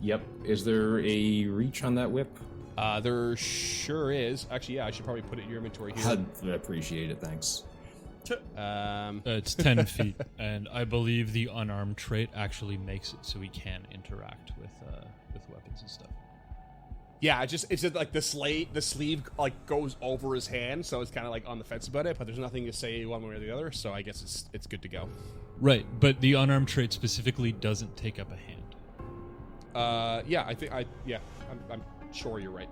Yep. Is there a reach on that whip? There sure is. Actually, yeah, I should probably put it in your inventory here. I'd appreciate it, thanks. It's 10 feet, and I believe the unarmed trait actually makes it so we can interact with weapons and stuff. Yeah, it's just like the sleeve like goes over his hand, so it's kind of like on the fence about it. But there's nothing to say one way or the other, so I guess it's good to go. Right, but the unarmed trait specifically doesn't take up a hand. Yeah, I'm sure you're right.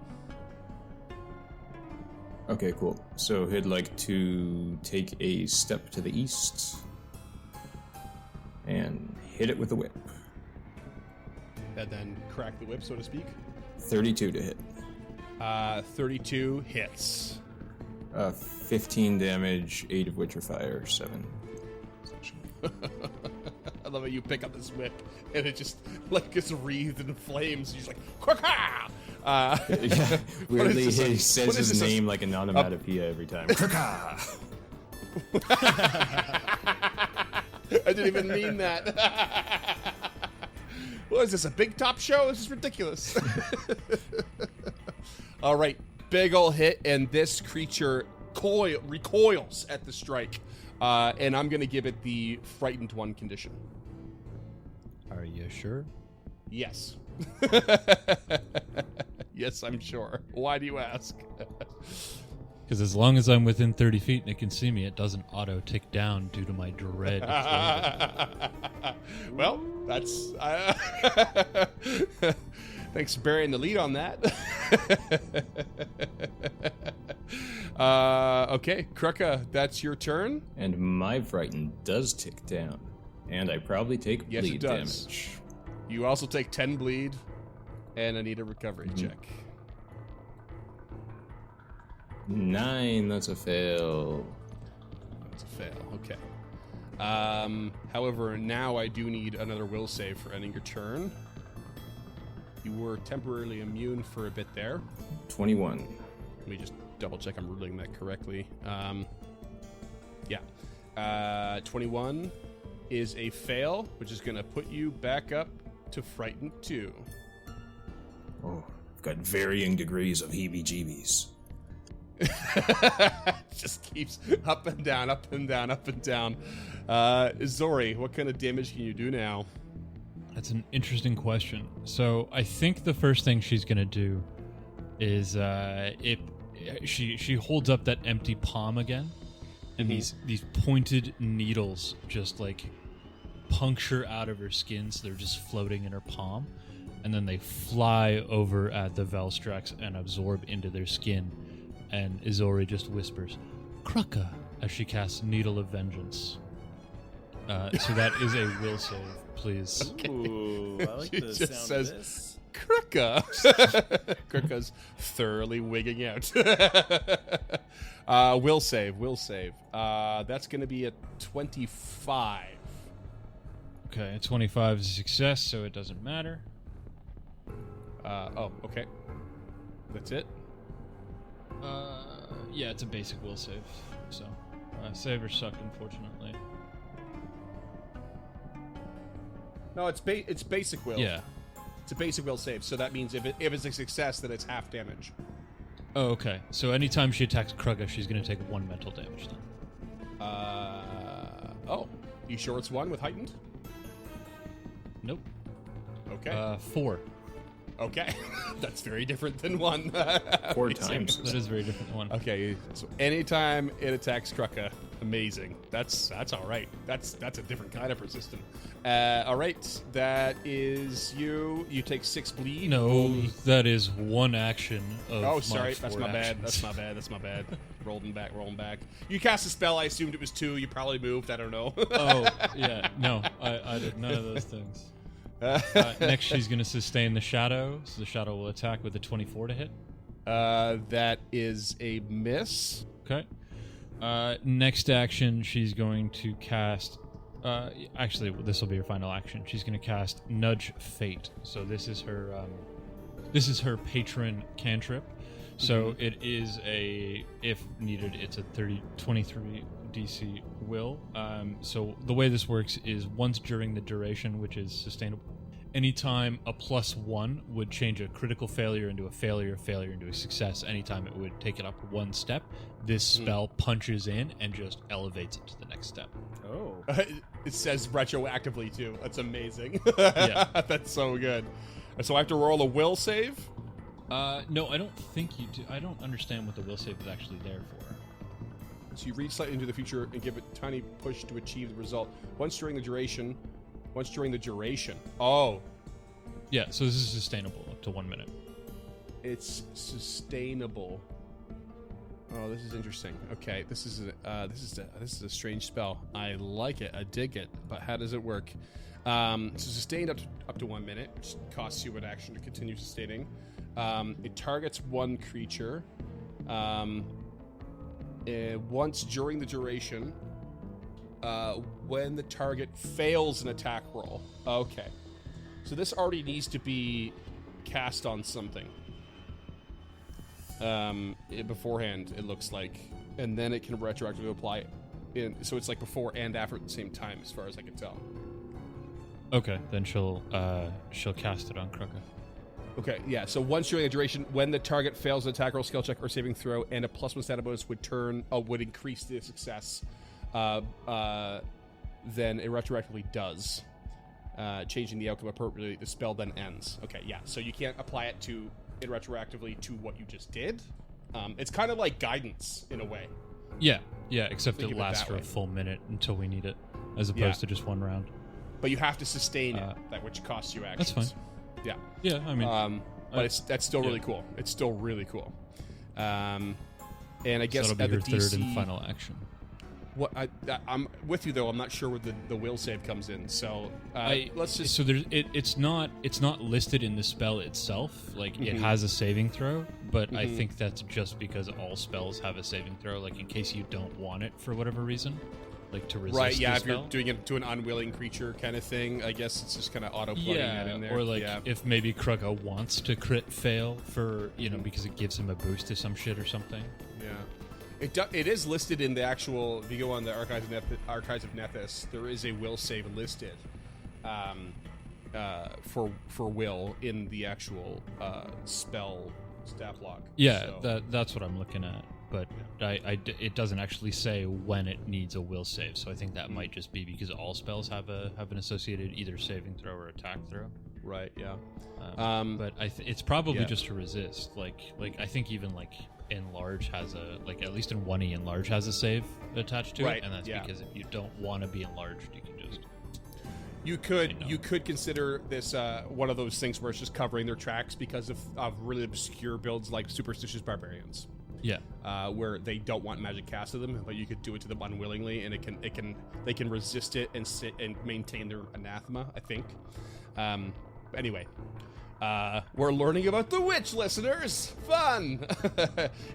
Okay, cool. So he'd like to take a step to the east and hit it with a whip. And then crack the whip, so to speak. 32 to hit. 32 hits. 15 damage, 8 of which are fire, 7. I love how you pick up this whip and it just like gets wreathed in flames. He's like, "Kwaka!" Yeah, weirdly, this, he says his this, name like an onomatopoeia every time. I didn't even mean that. What is this, a big top show? This is ridiculous. All right, big ol' hit, and this creature recoils at the strike. And I'm going to give it the frightened one condition. Are you sure? Yes. Yes, I'm sure. Why do you ask? Because as long as I'm within 30 feet and it can see me, it doesn't auto tick down due to my dread. Of Well, that's Thanks for bearing the lead on that. Okay, Kruka, that's your turn. And my frighten does tick down. And I probably take Yes, bleed it does. damage. You also take 10 bleed, and I need a recovery check. 9, that's a fail. That's a fail. Okay. However, now I do need another will save for ending your turn. You were temporarily immune for a bit there. 21. Let me just double check I'm ruling that correctly. Yeah. 21 is a fail, which is going to put you back up to frightened 2. Oh, I've got varying degrees of heebie-jeebies. Just keeps up and down, up and down, up and down. Zori, what kind of damage can you do now? That's an interesting question. So I think the first thing she's gonna do is she holds up that empty palm again, and these pointed needles just like puncture out of her skin, so they're just floating in her palm, and then they fly over at the Velstrax and absorb into their skin. And Izori just whispers, "Kruka," as she casts Needle of Vengeance. So that is a will save, please. Ooh, I like She the just sound says- of this. Kruka. Kruka's thoroughly wigging out. Will save. That's going to be a 25. Okay, a 25 is a success, so it doesn't matter. Okay. That's it? Yeah, it's a basic will save. So, savers suck, unfortunately. No, it's basic will. Yeah. It's a basic will save, so that means if it's a success, then it's half damage. Oh, okay. So anytime she attacks Kruga, she's going to take 1 mental damage then. You sure it's 1 with heightened? Nope. Okay. 4. Okay. That's very different than 1. 4 times. That is very different than 1. Okay, so anytime it attacks Kruka, amazing. That's all right. That's a different kind of persistent. All right, that is you. You take 6 bleed. No, that is 1 action of Oh, sorry. my That's 4 my bad. actions. That's my bad. Rolling back. You cast a spell. I assumed it was 2. You probably moved. I don't know. Oh, yeah. No, I did none of those things. Next, she's going to sustain the shadow, so the shadow will attack with a 24 to hit. That is a miss. Okay. Next action, she's going to cast... actually, this will be her final action. She's going to cast Nudge Fate. So this is her patron cantrip. So it is if needed, it's a 23 DC will. So the way this works is once during the duration, which is sustainable, anytime a +1 would change a critical failure into a failure into a success, anytime it would take it up 1 step, this spell punches in and just elevates it to the next step. Oh. It says retroactively too. That's amazing. Yeah. That's so good. So I have to roll a will save. No, I don't think you do. I don't understand what the will save is actually there for. So you read slightly into the future and give it a tiny push to achieve the result. Once during the duration. Oh, Yeah, so this is sustainable up to 1 minute. it's sustainable. Oh, this is interesting. Okay, this is a strange spell. I like it. I dig it. But how does it work? So sustained up to 1 minute, which costs you an action to continue sustaining. It targets 1 creature. Once during the duration, when the target fails an attack roll. Okay. So this already needs to be cast on something. Beforehand, it looks like. And then it can retroactively apply it. So it's like before and after at the same time, as far as I can tell. Okay, then she'll cast it on Kruka. Okay, yeah. So once during the duration, when the target fails an attack roll, skill check, or saving throw, and a +1 stat bonus would increase the success, then it retroactively does, changing the outcome appropriately. The spell then ends. Okay, yeah. So you can't apply it retroactively to what you just did. It's kind of like guidance in a way. Yeah, except Think it of it lasts that for way. a full minute until we need it, as opposed to just 1 round. But you have to sustain it, that which costs you actions. That's fine. Yeah. Yeah, I mean, But that's still really yeah. cool. It's still really cool. And I so guess that'll be at the your DC, third and final action. What I'm with you though. I'm not sure where the will save comes in. So let's just. So there's it's not listed in the spell itself. Like it has a saving throw, but I think that's just because all spells have a saving throw. Like in case you don't want it for whatever reason, like to resist. Right, yeah. the If spell. you're doing it to an unwilling creature kind of thing, I guess it's just kind of auto plugging that in there. Or like yeah. if maybe Krugga wants to crit fail for because it gives him a boost to some shit or something. Yeah. It is listed in the actual. If you go on the Archives of Nethys, there is a will save listed for will in the actual spell stat block. Yeah, So- that's what I'm looking at. But it doesn't actually say when it needs a will save, so I think that might just be because all spells have an associated either saving throw or attack throw. right. Yeah. But it's probably yeah. just to resist. Like I think even like Enlarge has at least in 1E Enlarge has a save attached to Right, it, and that's yeah. because if you don't want to be enlarged, you can just You could consider this one of those things where it's just covering their tracks because of really obscure builds like Superstitious Barbarians. Where they don't want magic cast to them, but you could do it to them unwillingly, and they can resist it and sit and maintain their anathema. I think. Anyway, we're learning about the witch, listeners. Fun.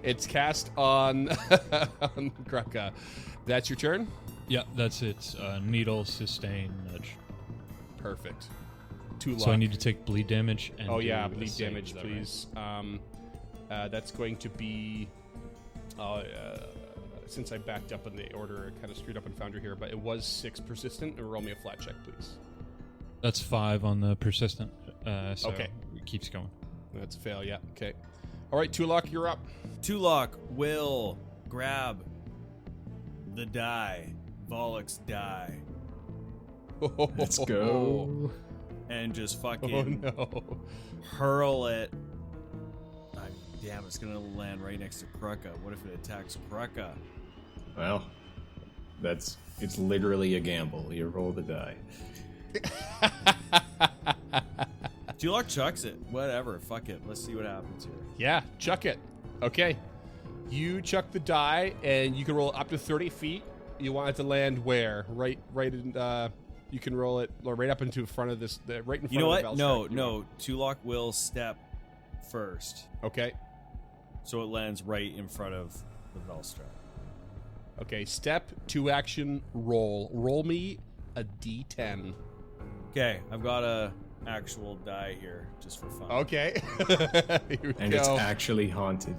It's cast on on Krugga. That's your turn. Yeah, that's it. Needle, sustain, nudge. Perfect. 2 luck. So I need to take bleed damage. And Oh yeah, do a bleed save, damage, is that right? please. That's going to be. Since I backed up in the order, I kind of screwed up and found her here, but it was 6 persistent. And roll me a flat check, please. That's 5 on the persistent. So Okay. it keeps going. That's a fail. Yeah. Okay. All right, Tulok, you're up. Tulok will grab the die, Volok's die, Let's go. and just Oh fucking no. hurl it. Damn, it's gonna land right next to Krugga. What if it attacks Krugga? Well, it's literally a gamble. You roll the die. Tulok chucks it. Whatever. Fuck it. Let's see what happens here. Yeah, chuck it. Okay. You chuck the die, and you can roll up to 30 feet. You want it to land where? Right in. You can roll it right up into front of this. Right in front You know of what? the Velstrack. No. Tulok will step first, Okay. so it lands right in front of the Velstrack. Okay. Step 2 action. Roll. Roll me a D10. Okay, I've got a actual die here just for fun. Okay. Here we And go. it's actually haunted.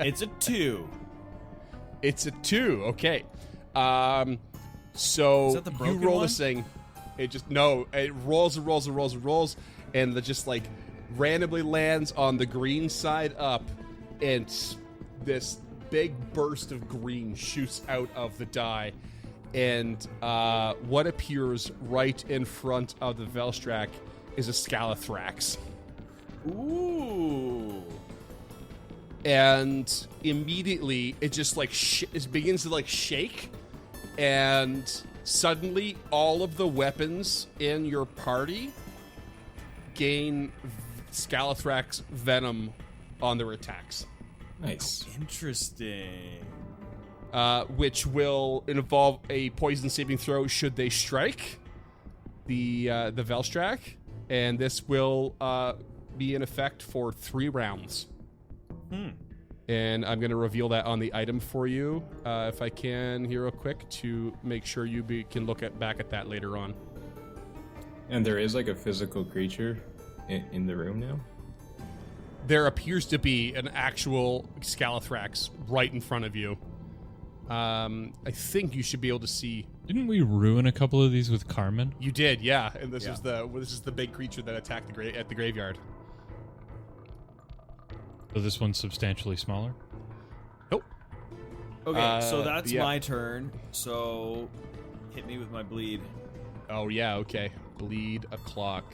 It's a 2. It's a 2. Okay. So Is that the you broken roll one? this thing. It just it rolls and rolls and rolls and rolls, and it just like randomly lands on the green side up, and this big burst of green shoots out of the die, and what appears right in front of the Velstrack is a Scalathrax. Ooh. And immediately it just like it begins to like shake, and suddenly all of the weapons in your party gain Scalathrax venom on their attacks, Nice. Interesting. which will involve a poison saving throw should they strike the Velstrack, and this will be in effect for 3 rounds. And I'm going to reveal that on the item for you, if I can here real quick, to make sure you can look back at that later on. And there is like a physical creature in the room now? There appears to be an actual Scalathrax right in front of you. I think you should be able to see. Didn't we ruin a couple of these with Carmen? You did, yeah. And this Yeah. is the big creature that attacked at the graveyard. So this one's substantially smaller. Nope. Okay, so that's yeah. my turn. So hit me with my bleed. Oh yeah, okay. Bleed o'clock.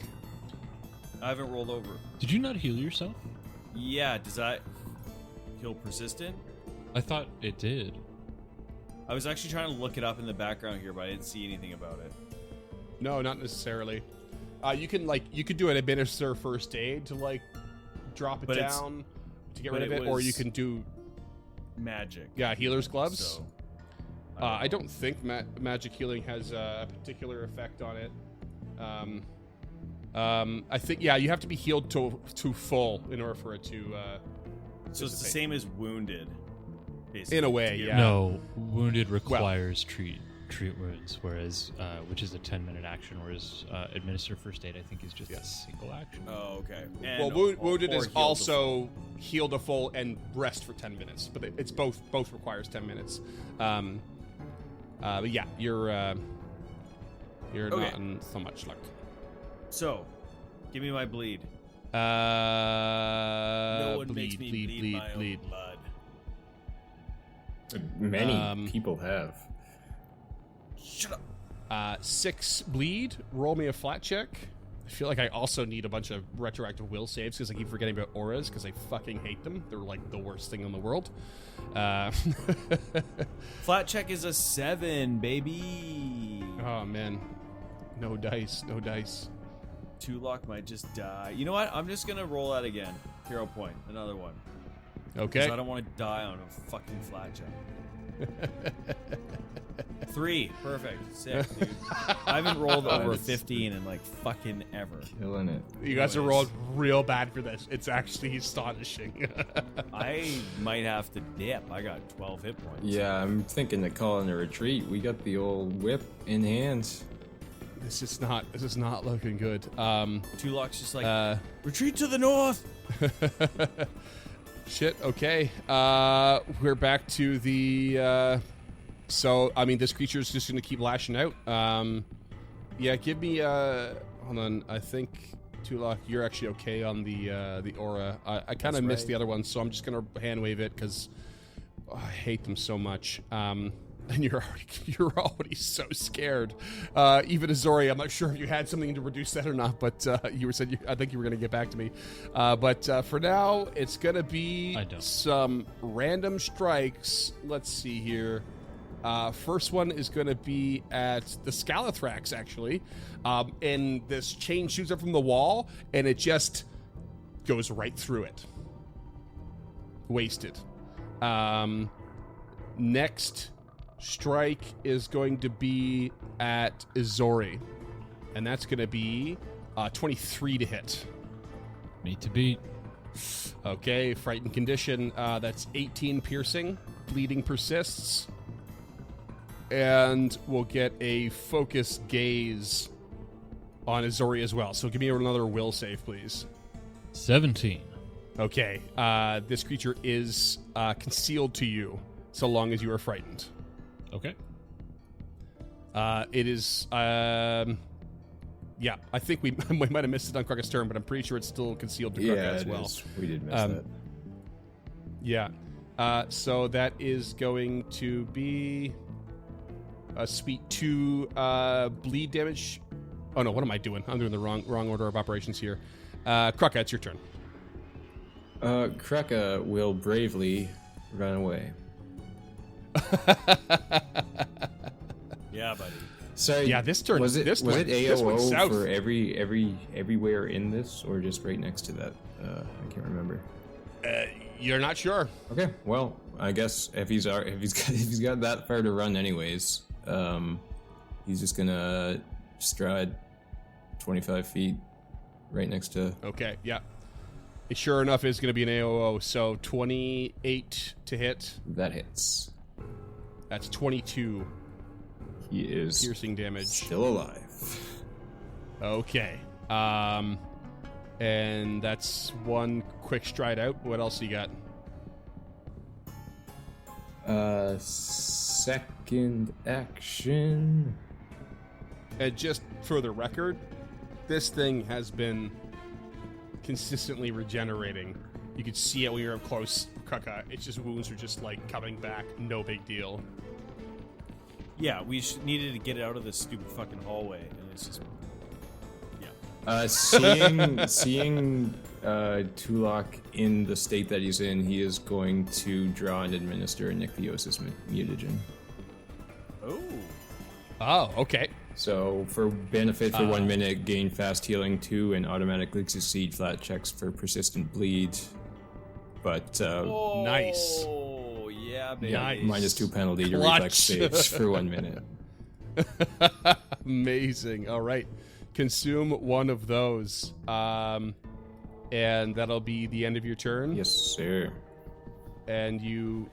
I haven't rolled over. Did you not heal yourself? Yeah, does that heal persistent? I thought it did. I was actually trying to look it up in the background here, but I didn't see anything about it. No, not necessarily. You could do an administer first aid to like drop it But it's- down to get but rid of it it, or you was- can do Magic. healer's gloves. So, I don't think magic healing has a particular effect on it. I think you have to be healed to full in order for it to. So it's the dissipate. same as wounded, basically. In a way, to get- yeah. No, wounded requires treat wounds, whereas which is a 10-minute action, whereas administer first aid I think is just a single action. Oh, okay. Well, And- wounded or is heal to also heal to full and rest for 10 minutes, but it's both requires 10 minutes. But yeah, you're Okay. not in so much luck. So, give me my bleed. No No one makes me bleed my own blood. Many people have. Shut up. 6 bleed. Roll me a flat check. I feel like I also need a bunch of retroactive will saves because I keep forgetting about auras because I fucking hate them. They're like the worst thing in the world. Flat check is a 7, baby. Oh man, no dice. Tulok might just die. You know what? I'm just gonna roll that again. Hero point. Another one. Okay. Because I don't want to die on a fucking flat check. 3. Perfect. Sick, dude. I haven't rolled over That's- 15 in like fucking ever. Killing it. You guys are Anyways. rolling real bad for this. It's actually astonishing. I might have to dip. I got 12 hit points. Yeah, I'm thinking of calling a retreat. We got the old whip in hand. This is not looking good. Tulok's just like, retreat to the north. Shit. Okay. We're back to the. So I mean, this creature is just going to keep lashing out. Yeah. Give me. Hold on. I think Tulok, you're actually okay on the aura. I kind of missed right. the other one, so I'm just going to hand wave it because I hate them so much. And you're already so scared. Even Azori, I'm not sure if you had something to reduce that or not, but I think you were going to get back to me. But for now, it's going to be I don't. some random strikes. Let's see here. First one is going to be at the Scalathrax, actually. And this chain shoots up from the wall, and it just goes right through it. Wasted. Next strike is going to be at Izori, and that's going to be 23 to hit. Meat to beat. Okay, frightened condition. That's 18 piercing. Bleeding persists. And we'll get a focused gaze on Izori as well. So give me another will save, please. 17. Okay, this creature is concealed to you so long as you are frightened. Okay. It is, yeah, I think we might have missed it on Krukka's turn, but I'm pretty sure it's still concealed to Krukka Yeah, as it well. is. We did miss Um, that. Yeah. So that is going to be a sweet 2 bleed damage. Oh no, what am I doing? I'm doing the wrong order of operations here. Krukka, it's your turn. Krukka will bravely run away. Yeah, buddy. Sorry. Yeah, this turn- was it this was went- it this went AOO south. for everywhere in this, or just right next to that? I can't remember. You're not sure. Okay, well, I guess if he's got that far to run, anyways, he's just gonna stride 25 feet right next to. Okay, yeah. It sure enough is going to be an AOO, so 28 to hit. That hits. That's 22 He is piercing damage. still alive. Okay. And that's one quick stride out. What else you got? Second action. And just for the record, this thing has been consistently regenerating. You could see it when you're up close, Krukka. It's just wounds are just like coming back. No big deal. Yeah, we needed to get it out of this stupid fucking hallway, and it's just. Yeah. Seeing Tulok in the state that he's in, he is going to draw and administer a Nyctiosis mutagen. Oh. Oh, okay. So for benefit for 1 minute, gain fast healing 2 and automatically succeed flat checks for persistent bleed. But Nice. Oh, yeah, baby. Nice. -2 penalty to Clutch. reflex saves for 1 minute. Amazing. All right. Consume one of those. And that'll be the end of your turn. Yes, sir. And you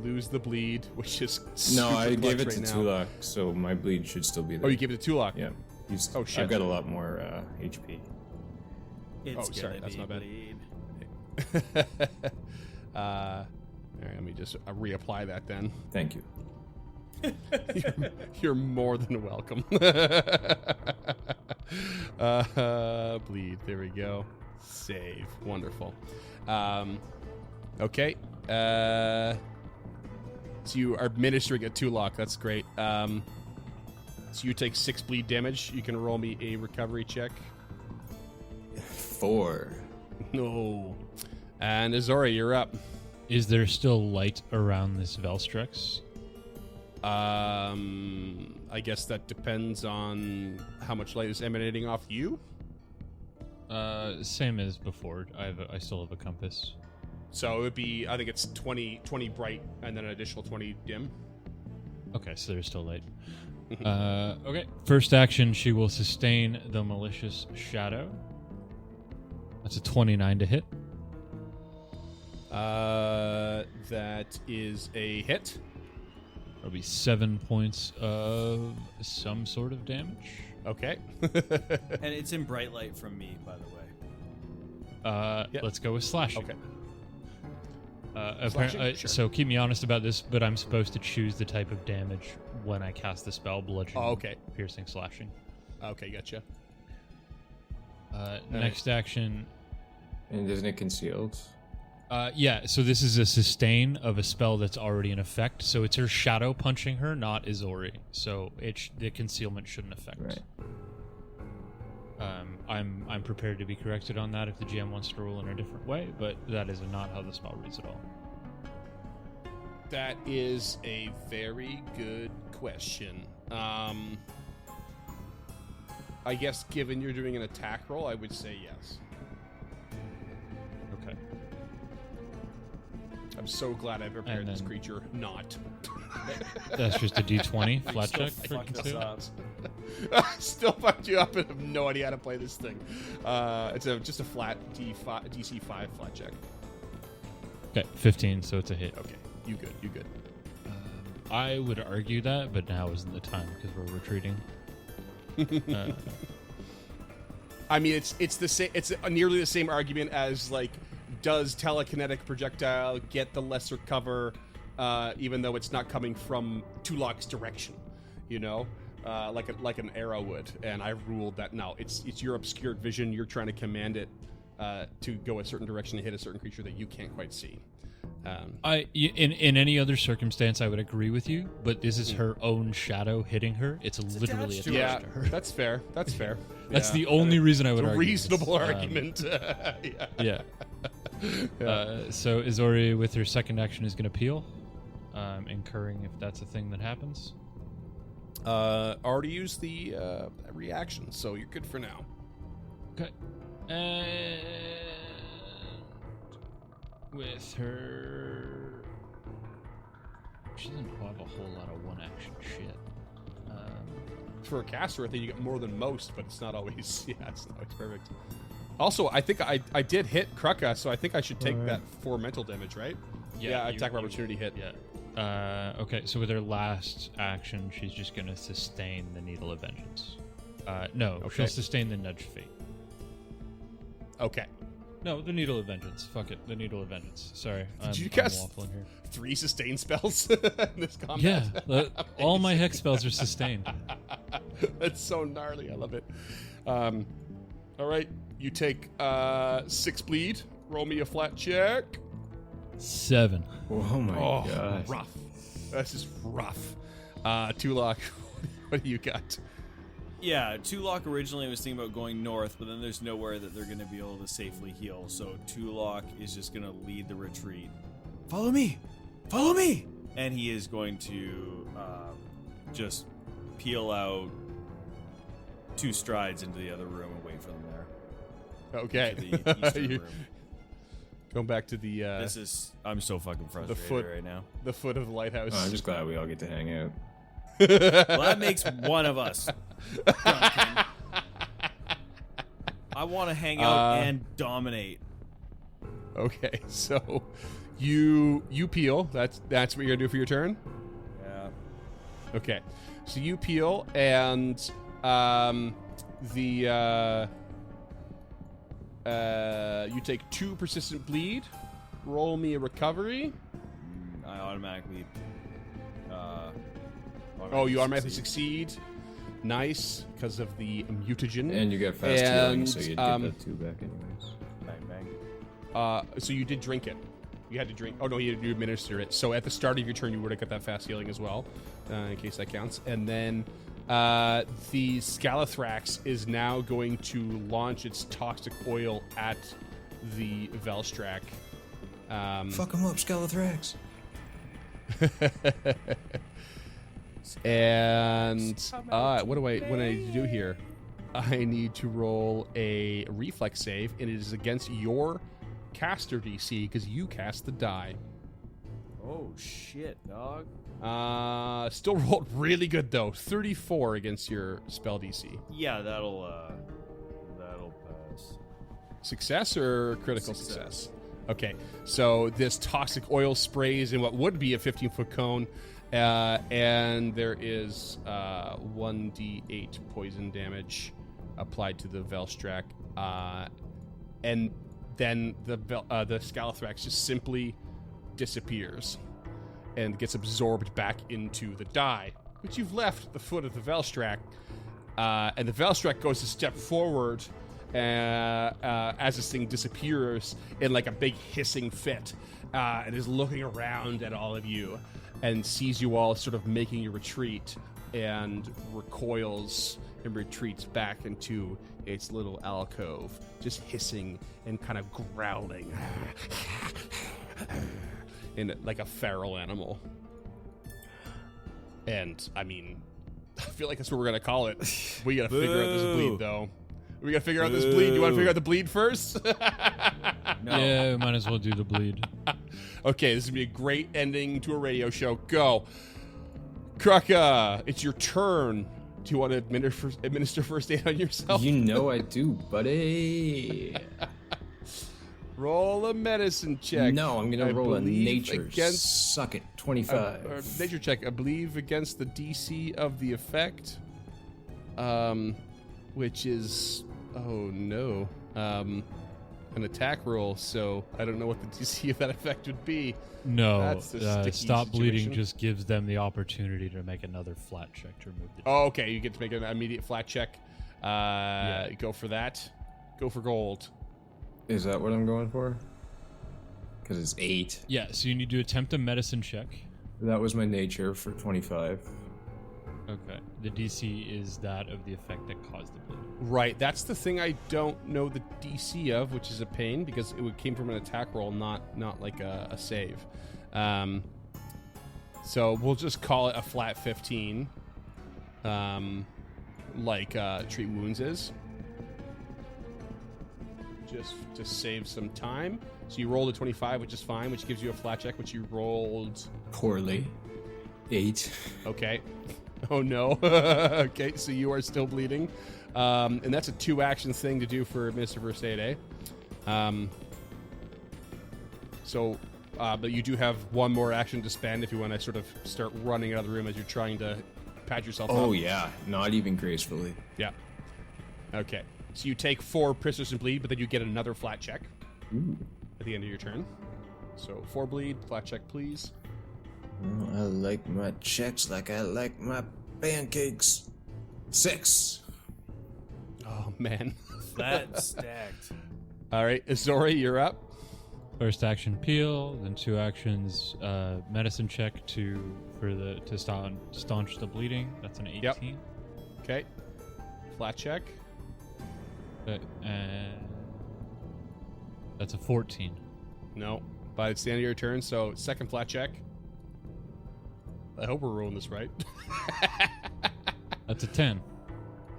lose the bleed, which is No, super I gave clutch it right to now. Tulak, so my bleed should still be there. Oh, you gave it to Tulak? Yeah. Oh, shit. I've got a lot more HP. It's Oh, sorry, gonna that's be not bad. bleed. All right, let me just reapply that then. Thank you. You're more than welcome. Bleed. There we go. Save. Wonderful. Okay. So you are administering a 2-lock. That's great. So you take 6 bleed damage. You can roll me a recovery check. 4. No. And Azori, you're up. Is there still light around this Velstrex? I guess that depends on how much light is emanating off you. Same as before. I still have a compass. So it would be, I think it's 20 bright and then an additional 20 dim. Okay, so there's still light. Okay. First action, she will sustain the malicious shadow. That's a 29 to hit. That is a hit. That'll be 7 points of some sort of damage. Okay. And it's in bright light from me, by the way. Yep. Let's go with slashing. Okay. Apparently, Sure. So keep me honest about this, but I'm supposed to choose the type of damage when I cast the spell: bludgeoning, okay. piercing, slashing. Okay, gotcha. Next action. And isn't it concealed? Yeah, so this is a sustain of a spell that's already in effect. So it's her shadow punching her, not Izori. So the concealment shouldn't affect. Right. I'm prepared to be corrected on that if the GM wants to rule in a different way, but that is not how the spell reads at all. That is a very good question. I guess given you're doing an attack roll, I would say yes. Okay. I'm so glad I prepared And this then- creature not. That's just a D20 flat Still check for fucked us conceal. up. Still fucked you up and have no idea how to play this thing. It's just a flat DC 5 flat check. Okay, 15, so it's a hit. Okay, you good, you good. I would argue that, but now isn't the time because we're retreating. I mean, it's the same. It's nearly the same argument as like, does telekinetic projectile get the lesser cover, even though it's not coming from Tulok's direction? You know, like an arrow would. And I've ruled that no, it's your obscured vision. You're trying to command it to go a certain direction to hit a certain creature that you can't quite see. In any other circumstance, I would agree with you, but this is her own shadow hitting her. It's literally attached attached to Yeah, to her. that's fair. That's fair. That's Yeah. the only reason I would It's a argue this. reasonable argument. Yeah. Yeah. So Izori, with her second action, is going to peel, incurring if that's a thing that happens. Already used the reaction, so you're good for now. Okay. And with her, she doesn't have a whole lot of one-action shit. For a caster, I think you get more than most, but it's not always. Yeah, it's not always perfect. Also, I think I did hit Kruka, so I think I should take Alright. that 4 mental damage, right? Yeah, attack of opportunity hit. Yeah. Okay, so with her last action, she's just going to sustain the Needle of Vengeance. No, Okay. she'll sustain the Nudge Fate. Okay. No, the Needle of Vengeance. Fuck it, the Needle of Vengeance. Sorry, I'm you cast- waffling here. 3 sustain spells in this combat. Yeah, all my hex spells are sustained. That's so gnarly. I love it. All right, you take 6 bleed. Roll me a flat check. 7. Oh my god. rough. This is rough. Tulok, what do you got? Yeah, Tulok originally was thinking about going north, but then there's nowhere that they're going to be able to safely heal. So Tulok is just going to lead the retreat. Follow me! Follow me! And he is going to just peel out 2 strides into the other room and wait for them there. Okay. To the eastern You- room. Going back to the I'm so fucking frustrated foot- right now. the foot of the lighthouse. Oh, I'm just glad we all get to hang out. Well, that makes one of us. Duncan. I want to hang out and dominate. Okay, so you peel. That's what you're gonna do for your turn. Yeah. Okay, so you peel, and you take 2 persistent bleed. Roll me a recovery. I automatically. Oh, you automatically succeed. Nice, because of the mutagen. And you get fast healing, And, so you'd get that 2 back anyways. Bang, bang. So you did drink it. You had to drink. Oh no, you administer it. So at the start of your turn, you would have got that fast healing as well, in case that counts. And then the Scalathrax is now going to launch its toxic oil at the Velstrak. Fuck him up, Scalathrax. And what do I do here? I need to roll a reflex save, and it is against your caster DC because you cast the die. Oh shit, dog. Still rolled really good though. 34 against your spell DC. Yeah, that'll pass. Success or critical success? Okay, so this toxic oil sprays in what would be a 15-foot cone, and there is 1d8 poison damage applied to the Velstrak, and then the Scalathrax just simply disappears and gets absorbed back into the die, which you've left the foot of the Velstrak, and the Velstrak goes a step forward as this thing disappears in like a big hissing fit, and is looking around at all of you and sees you all sort of making your retreat and recoils and retreats back into its little alcove, just hissing and kind of growling in like a feral animal. And I mean, I feel like that's what we're gonna call it. We gotta figure out this bleed though. We gotta figure out this bleed. You want to figure out the bleed first? No. Yeah, we might as well do the bleed. Okay, this is gonna be a great ending to a radio show. Go, Kraka. It's your turn. Do you want to administer first aid on yourself? You know I do, buddy. Roll a medicine check. No, I'm gonna I roll a believe nature. against Suck it. 25. or nature check. I believe against the DC of the effect, which is an attack roll. So I don't know what the DC of that effect would be. No, That's a sticky stop bleeding situation. just gives them the opportunity to make another flat check to remove the. Oh, okay. You get to make an immediate flat check. Go for that. Go for gold. Is that what I'm going for? Because it's 8. Yeah, so you need to attempt a medicine check. That was my nature for 25. Okay. The DC is that of the effect that caused the bleed. Right. That's the thing I don't know the DC of, which is a pain because came from an attack roll, not like a save. So we'll just call it a flat 15, like treat wounds is. Just to save some time. So you rolled a 25, which is fine, which gives you a flat check, which you rolled. Poorly. 8. Okay. Oh no. Okay, so you are still bleeding. And that's a 2-action thing to do for Minister First Aid, eh? But you do have one more action to spend if you want to sort of start running out of the room as you're trying to patch yourself up. Oh, yeah. Not even gracefully. Yeah. Okay. So you take 4 persistent bleed, but then you get another flat check Ooh. at the end of your turn. So 4 bleed, flat check, please. I like my checks like I like my pancakes. 6. Oh, man. That stacked. All right, Azori, you're up. First action peel, then 2 actions medicine check to staunch the bleeding. That's an 18. Yep. Okay. Flat check. And that's a 14. No. But it's the end of your turn, so second flat check. I hope we're rolling this right. That's a 10.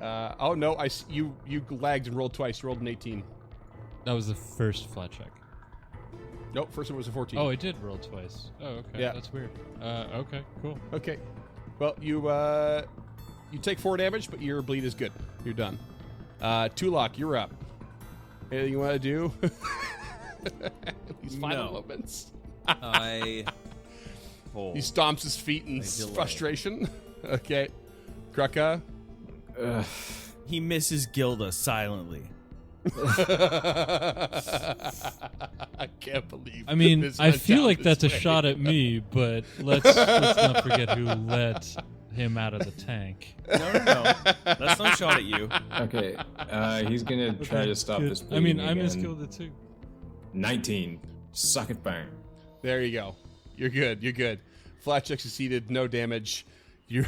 Oh no, you lagged and rolled twice. You rolled an 18. That was the first flat check. Nope, first one was a 14. Oh, I did roll twice. Oh, okay. Yeah. That's weird. Okay, cool. Okay. Well, you take 4 damage, but your bleed is good. You're done. Tulok, you're up. Anything you want to do? These final No. moments. I hold. He stomps his feet in I delay. frustration. Okay. Krucka. He misses Gilda silently. I can't believe. I mean, this I went feel down like this that's a way. shot at me, but let's not forget who let him out of the tank. No. That's no shot at you. Okay, he's gonna try to stop Good. this I bleeding mean, I miss again. Gilda too. 19. Suck it, bang. There you go. You're good. You're good. Flat check succeeded. No damage. You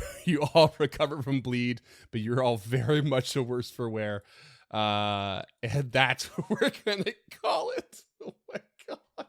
all recover from bleed, but you're all very much the worse for wear. And that's what we're gonna call it. Oh my god.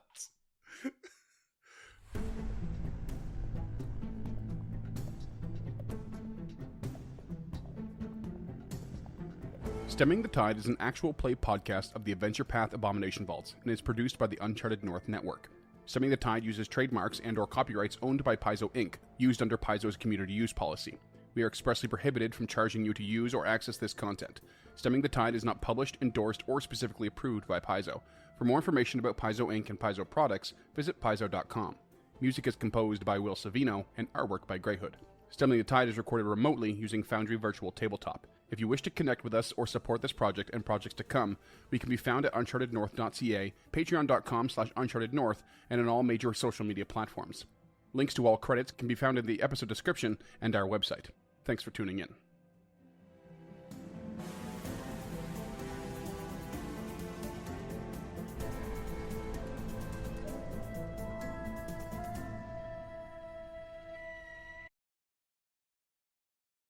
Stemming the Tide is an actual play podcast of the Adventure Path Abomination Vaults and is produced by the Uncharted North Network. Stemming the Tide uses trademarks and/or copyrights owned by Paizo Inc., used under Paizo's community use policy. We are expressly prohibited from charging you to use or access this content. Stemming the Tide is not published, endorsed, or specifically approved by Paizo. For more information about Paizo Inc. and Paizo products, visit paizo.com. Music is composed by Will Savino and artwork by Greyhood. Stemming the Tide is recorded remotely using Foundry Virtual Tabletop. If you wish to connect with us or support this project and projects to come, we can be found at unchartednorth.ca, patreon.com/unchartednorth, and on all major social media platforms. Links to all credits can be found in the episode description and our website. Thanks for tuning in.